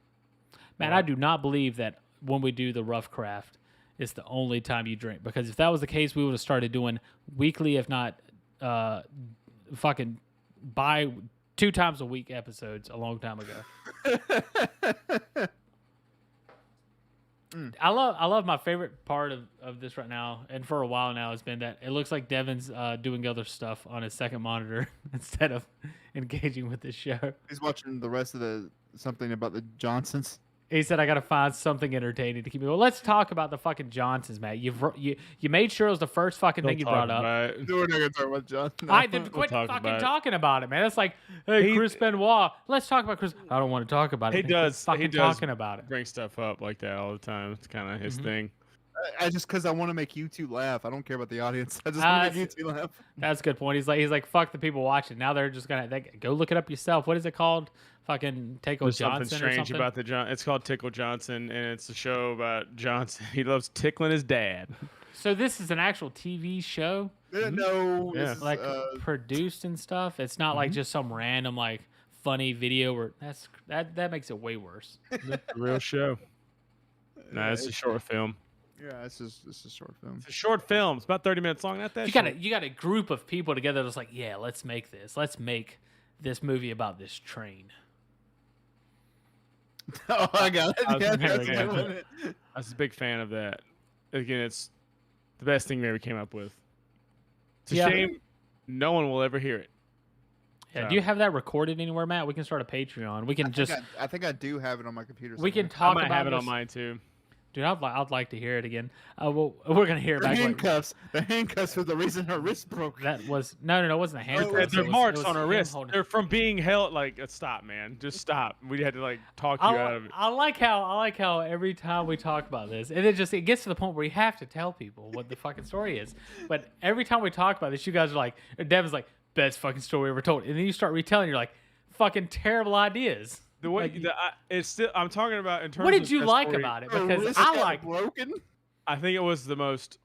Matt, I do not believe that when we do the rough craft, it's the only time you drink. Because if that was the case, we would have started doing weekly, if not fucking 2 times a week episodes a long time ago. I love my favorite part of this right now, and for a while now, has been that it looks like Devin's doing other stuff on his second monitor instead of engaging with the show. He's watching the rest of something about the Johnsons. He said, "I got to find something entertaining to keep me." Well, let's talk about the fucking Johnsons, Matt. You made sure it was the first fucking thing you brought up. No, we're not gonna talk about Johnson. I didn't quit fucking talking about it, man. It's like, hey, Chris Benoit. Let's talk about Chris. I don't want to talk about it. He does. Fucking talking about it. Bring stuff up like that all the time. It's kind of his thing. I just because I want to make you two laugh. I don't care about the audience. I just want to make you two laugh. That's a good point. He's like, fuck the people watching. Now they're just gonna go look it up yourself. What is it called? Fucking Tickle There's Johnson something strange or something? about the It's called Tickle Johnson, and it's a show about Johnson. He loves tickling his dad. So this is an actual TV show, No, Yeah. this is, like produced and stuff. It's not like just some random like funny video. Where that makes it way worse. It's a real show. No, it's a short film. yeah, it's a short film. It's a short film. It's about 30 minutes long. Not that You got a group of people together that's like, yeah, let's make this. Let's make this movie about this train. Oh, I got it. I was Yeah, very that's good. what I wanted. I was a big fan of that. Again, it's the best thing we ever came up with. It's a shame no one will ever hear it. Yeah, So. do you have that recorded anywhere, Matt? We can start a Patreon. We can I think I do have it on my computer. we can somewhere. talk I might about have it this. on mine too. Dude, I'd like to hear it again. Well, we're gonna hear it The back. handcuffs. The handcuffs were the reason her wrist broke. That was no, it wasn't a handcuff. They're marks on her him wrist. holding- They're from being held. Like, stop, man. Just stop. We had to like talk you out of it. I like how every time we talk about this, and it gets to the point where we have to tell people what the fucking story is. But every time we talk about this, you guys are like, Devin's like, best fucking story ever told, and then you start retelling, you're like, fucking terrible ideas. The way Like, it's still. I'm talking about in terms. what of did you best like story, about it? Her Because wrist I got like. broken. I think it was the most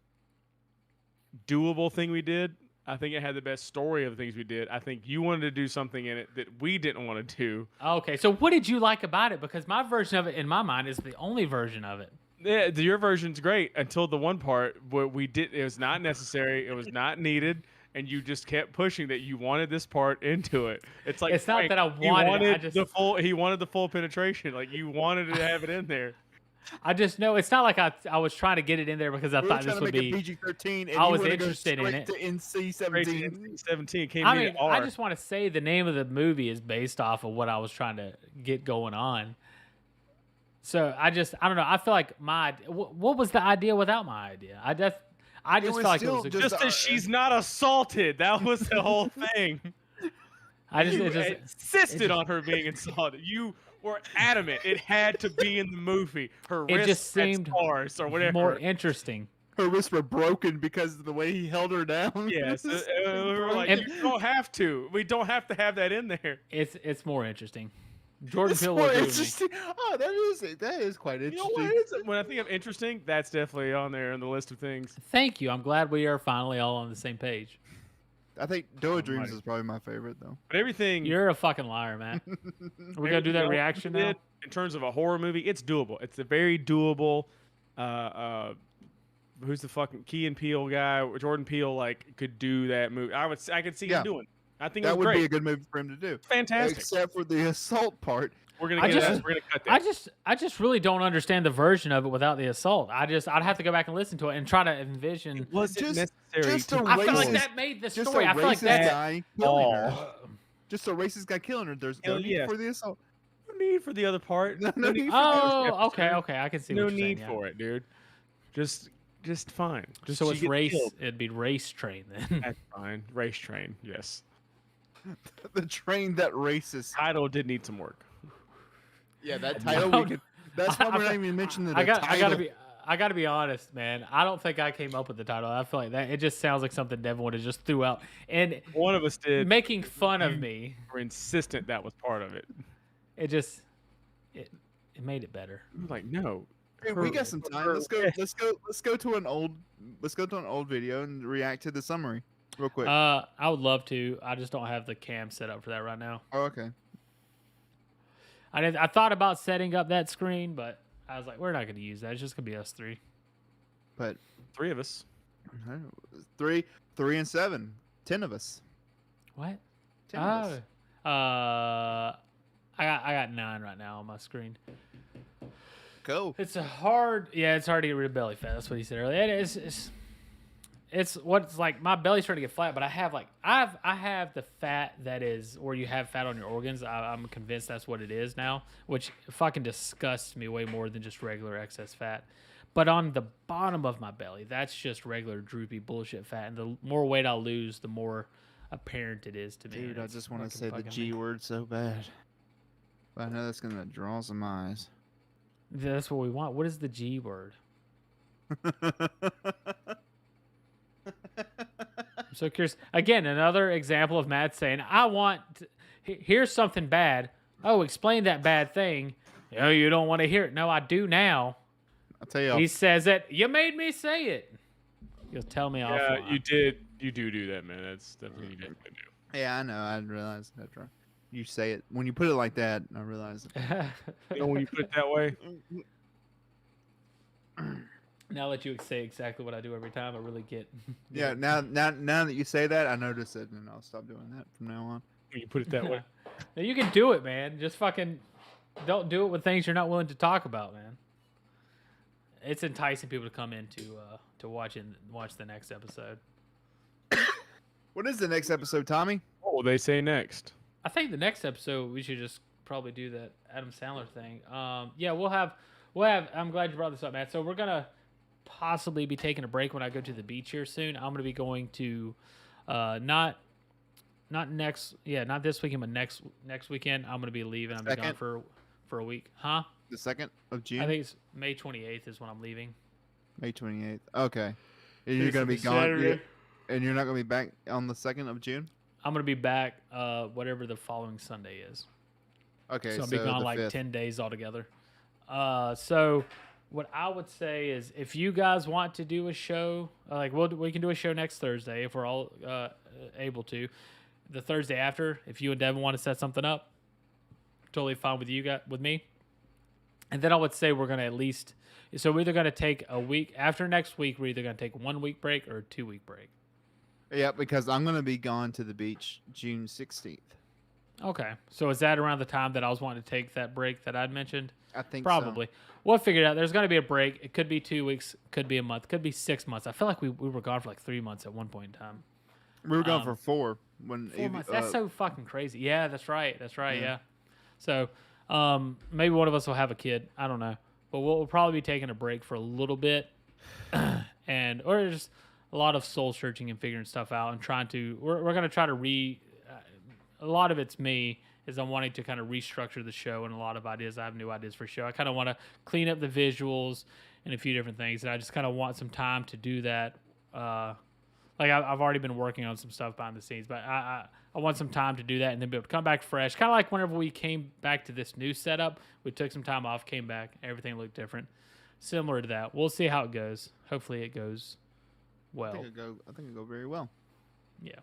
doable thing we did. I think it had the best story of the things we did. I think you wanted to do something in it that we didn't want to do. Okay, so what did you like about it? Because my version of it, in my mind, is the only version of it. Yeah, your version's great until the one part where we did. It was not necessary. It was not needed. And you just kept pushing that you wanted this part into it. It's like It's not Frank, that I he wanted it, I the just- full. He wanted the full penetration. Like you wanted to have it in there. I just know it's not like I was trying to get it in there because I We were thought trying this to would make it be. PG-13, and I you was wanna go interested in straight it. to NC-17. 17 came I in mean, R. I just want to say the name of the movie is based off of what I was trying to get going on. So I don't know. I feel like what was the idea without my idea? I just was felt like it still was a just- just that she's not assaulted. That was the whole thing. it You just insisted on her being assaulted. You were adamant it had to be in the movie. Her It wrists just had seemed scars or whatever. more interesting. Her wrists were broken because of the way he held her down. Yes, we were like, And- you don't have to. We don't have to have that in there. It's more interesting. Jordan It's Peele more will agree with me. interesting. Oh, that is quite You know interesting. what? Is it? When I think of interesting, that's definitely on there on the list of things. Thank you. I'm glad we are finally all on the same page. I think Doa Dreams Almighty. is probably my favorite though. But everything. You're a fucking liar, man. Are we gonna do that everything else reaction we now? did in terms of a horror movie, it's doable. It's a very doable. Who's the fucking Key and Peele guy? Jordan Peele like could do that movie. I could see Yeah. him doing. I think That it was would great. be a good movie for him to do. Fantastic. Except for the assault part. We're gonna I get just- that. We're gonna cut that. I just really don't understand the version of it without the assault. I'd have to go back and listen to it and try to envision. was just- necessary just to a I feel like racist- that made the Just story. a I feel like racist that. guy killing her. Oh. Just a racist guy killing her. There's no Hell need yes. for the assault. No need for the other part. No need for Oh, okay. I can see. No what you're need saying, for it, dude. Just fine. Just So she it's gets race. killed. It'd be race train then. That's fine. Race train. Yes. The train that racist. Title did need some work. Yeah, that title we could. That's why we're I- not even mentioning the I title. gotta be honest, man. I don't think I came up with the title. I feel like that it just sounds like something Devin would have just threw out and One of us did. making fun of me. We're insistent that was part of it. It made it better. I'm like, no. Hey, we got some time. Let's go to an old video and react to the summary real quick. I would love to. I just don't have the cam set up for that right now. Oh, okay. I thought about setting up that screen, but I was like, we're not going to use that. It's just going to be us three. But 3 of us. 3 and 7, 10 of us. What? 10 of us. I got 9 right now on my screen. Go. It's hard to get rid of belly fat. That's what he said earlier. It's what's like my belly's starting to get flat, but I have the fat that is where you have fat on your organs. I'm convinced that's what it is now, which fucking disgusts me way more than just regular excess fat. But on the bottom of my belly, that's just regular droopy bullshit fat, and the more weight I lose, the more apparent it is to me. Dude, and I it's just want to fucking say the bugging G me. word so bad. But I know that's going to draw some eyes. That's what we want. What is the G word? I'm so curious. Again, another example of Matt saying, here's something bad. Oh, explain that bad thing. Oh, you don't want to hear it. No, I do now. I'll tell you. He says it. You made me say it. You'll tell me off. Yeah, you did. You do that, man. That's definitely you definitely do. Yeah, I know. I realize that. You say it. When you put it like that, I realize it. You know, when you put it that way. Now that you say exactly what I do every time, I really get. Yeah, now that you say that, I notice it, and I'll stop doing that from now on. When you put it that way. Now, you can do it, man. Just fucking don't do it with things you're not willing to talk about, man. It's enticing people to come in to watch the next episode. What is the next episode, Tommy? What will they say next? I think the next episode we should just probably do that Adam Sandler thing. Yeah, we'll I'm glad you brought this up, Matt. So we're gonna possibly be taking a break when I go to the beach here soon. I'm gonna be going to, not this weekend, but next weekend. I'm gonna be leaving. I'm gonna be gone for a week, huh? The 2nd of June. I think it's May 28th is when I'm leaving. May 28th. Okay. And you're gonna be gone, and you're not gonna be back on the 2nd of June. I'm gonna be back, whatever the following Sunday is. Okay, So I'll be gone like 5th. 10 days altogether. So what I would say is, if you guys want to do a show, we can do a show next Thursday if we're all able to. The Thursday after, if you and Devin want to set something up, totally fine with you guys, with me. And then I would say we're gonna we're either gonna take a week after next week. We're either gonna take 1 week break or a 2 week break. Yeah, because I'm gonna be gone to the beach June 16th. Okay, so is that around the time that I was wanting to take that break that I'd mentioned? I think Probably. So. We'll figure it out. There's going to be a break. It could be 2 weeks, could be a month, could be 6 months. I feel like we were gone for like 3 months at one point in time. We were gone for 4 when 4 months. That's so fucking crazy. Yeah, that's right. Yeah. So maybe one of us will have a kid. I don't know, but we'll probably be taking a break for a little bit, or just a lot of soul searching and figuring stuff out and trying to. We're going to try to a lot of it's me, is I'm wanting to kind of restructure the show, and a lot of ideas. I have new ideas for the show. I kind of want to clean up the visuals and a few different things, and I just kind of want some time to do that. I've already been working on some stuff behind the scenes, but I want some time to do that and then be able to come back fresh. Kind of like whenever we came back to this new setup, we took some time off, came back, everything looked different. Similar to that. We'll see how it goes. Hopefully it goes well. I think it'll go very well. Yeah,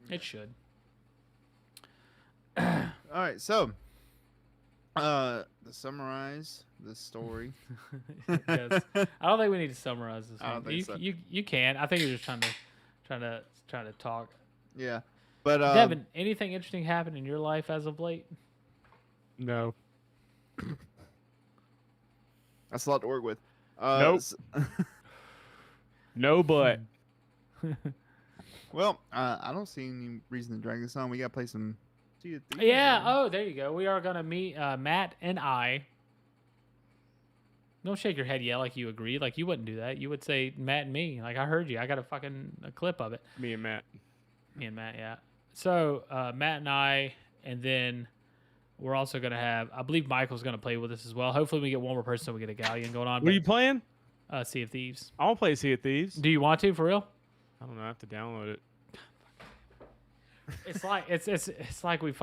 it should. All right, so to summarize the story. Yes. I don't think we need to summarize this. I don't think so. You can. I think you're just trying to talk. Yeah, but Devin, anything interesting happened in your life as of late? No. that's a lot to work with. Nope. No, but Well, I don't see any reason to drag this on. We gotta play some. Yeah. Oh, there you go. We are gonna meet Matt and I. Don't shake your head, yeah, like you agree. Like you wouldn't do that. You would say Matt and me. Like I heard you. I got a clip of it. me and Matt. Me and Matt, yeah. So Matt and I, and then we're also gonna have. I believe Michael's gonna play with us as well. Hopefully, we get one more person so we get a galleon going on. What are you playing? Sea of Thieves. I want to play Sea of Thieves. Do you want to for real? I don't know. I have to download it. It's like it's like we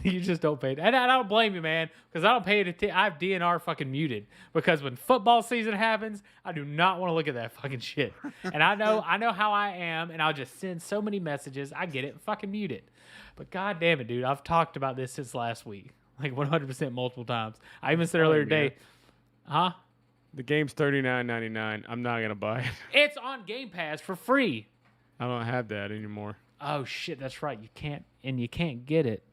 you just don't pay it. And I don't blame you, man, because I don't pay it. I have DNR fucking muted because when football season happens, I do not want to look at that fucking shit. And I know how I am, and I'll just send so many messages. I get it, fucking mute it. But god damn it, dude, I've talked about this since last week, like 100% multiple times. I even said earlier today, huh? The game's $39.99. I'm not gonna buy it. It's on Game Pass for free. I don't have that anymore. Oh shit, that's right. You can't get it.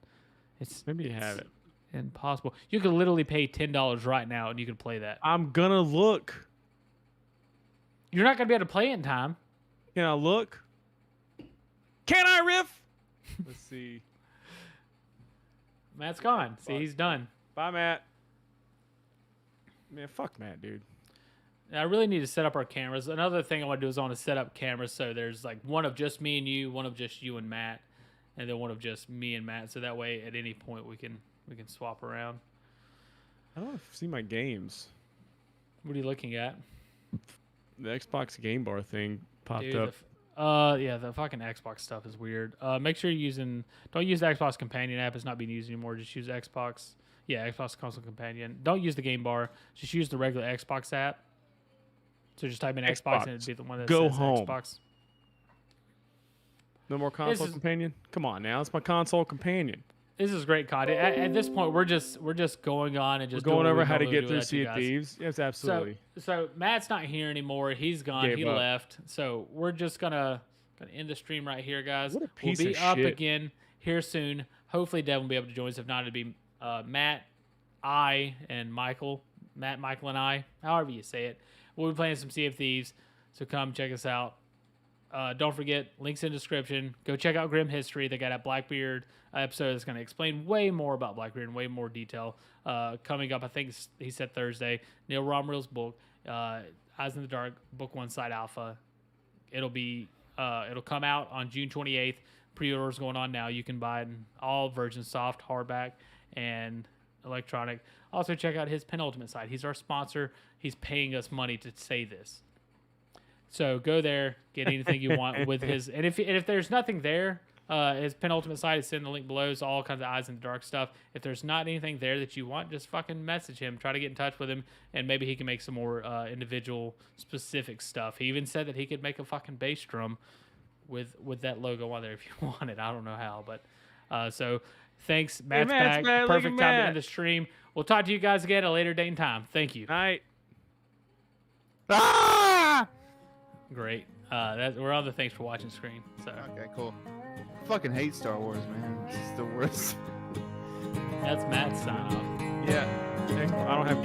Maybe you have it. Impossible. You could literally pay $10 right now and you could play that. I'm gonna look. You're not gonna be able to play it in time. Can I look? Can I riff? Let's see. Matt's gone. See, he's done. Bye, Matt. Man, fuck Matt, dude. I really need to set up our cameras. Another thing I want to do is I want to set up cameras so there's like one of just me and you, one of just you and Matt, and then one of just me and Matt. So that way, at any point, we can swap around. I don't see my games. What are you looking at? The Xbox game bar thing popped Dude, up. Yeah, the fucking Xbox stuff is weird. Make sure you're don't use the Xbox Companion app. It's not being used anymore. Just use Xbox. Yeah, Xbox Console Companion. Don't use the game bar. Just use the regular Xbox app. So just type in Xbox and it'd be the one that says home. Xbox. No more console companion? Come on now, it's my console companion. This is great content. At this point, we're just going on and just going over how to get through Sea of Thieves. Yes, absolutely. So Matt's not here anymore. He's gone. He left. So we're just gonna end the stream right here, guys. What a piece we'll be of up shit. again here soon. Hopefully, Devin will be able to join us. If not, it'll be Matt, I, and Michael. Matt, Michael, and I. However you say it. We'll be playing some Sea of Thieves. So come check us out. don't forget, links in the description. Go check out Grim History. They got a Blackbeard episode that's going to explain way more about Blackbeard in way more detail. Coming up, I think he said Thursday. Neil Romeril's book, Eyes in the Dark, Book 1 Side Alpha. It'll come out on June 28th. Pre-orders going on now. You can buy it in all versions, soft, hardback, and electronic. Also, check out his penultimate site. He's our sponsor. He's paying us money to say this. So go there, get anything you want with his. And if there's nothing there, his penultimate site is in the link below. It's all kinds of Eyes in the Dark stuff. If there's not anything there that you want, just fucking message him. Try to get in touch with him, and maybe he can make some more individual specific stuff. He even said that he could make a fucking bass drum with that logo on there if you want it. I don't know how, but so thanks. Matt's back. Perfect time to end the stream. We'll talk to you guys again at a later date and time. Thank you. Night. Ah! Great. We're on the thanks for watching screen. So Okay, cool. Fucking hate Star Wars, man. It's the worst. that's Matt's sign off. Yeah. I don't have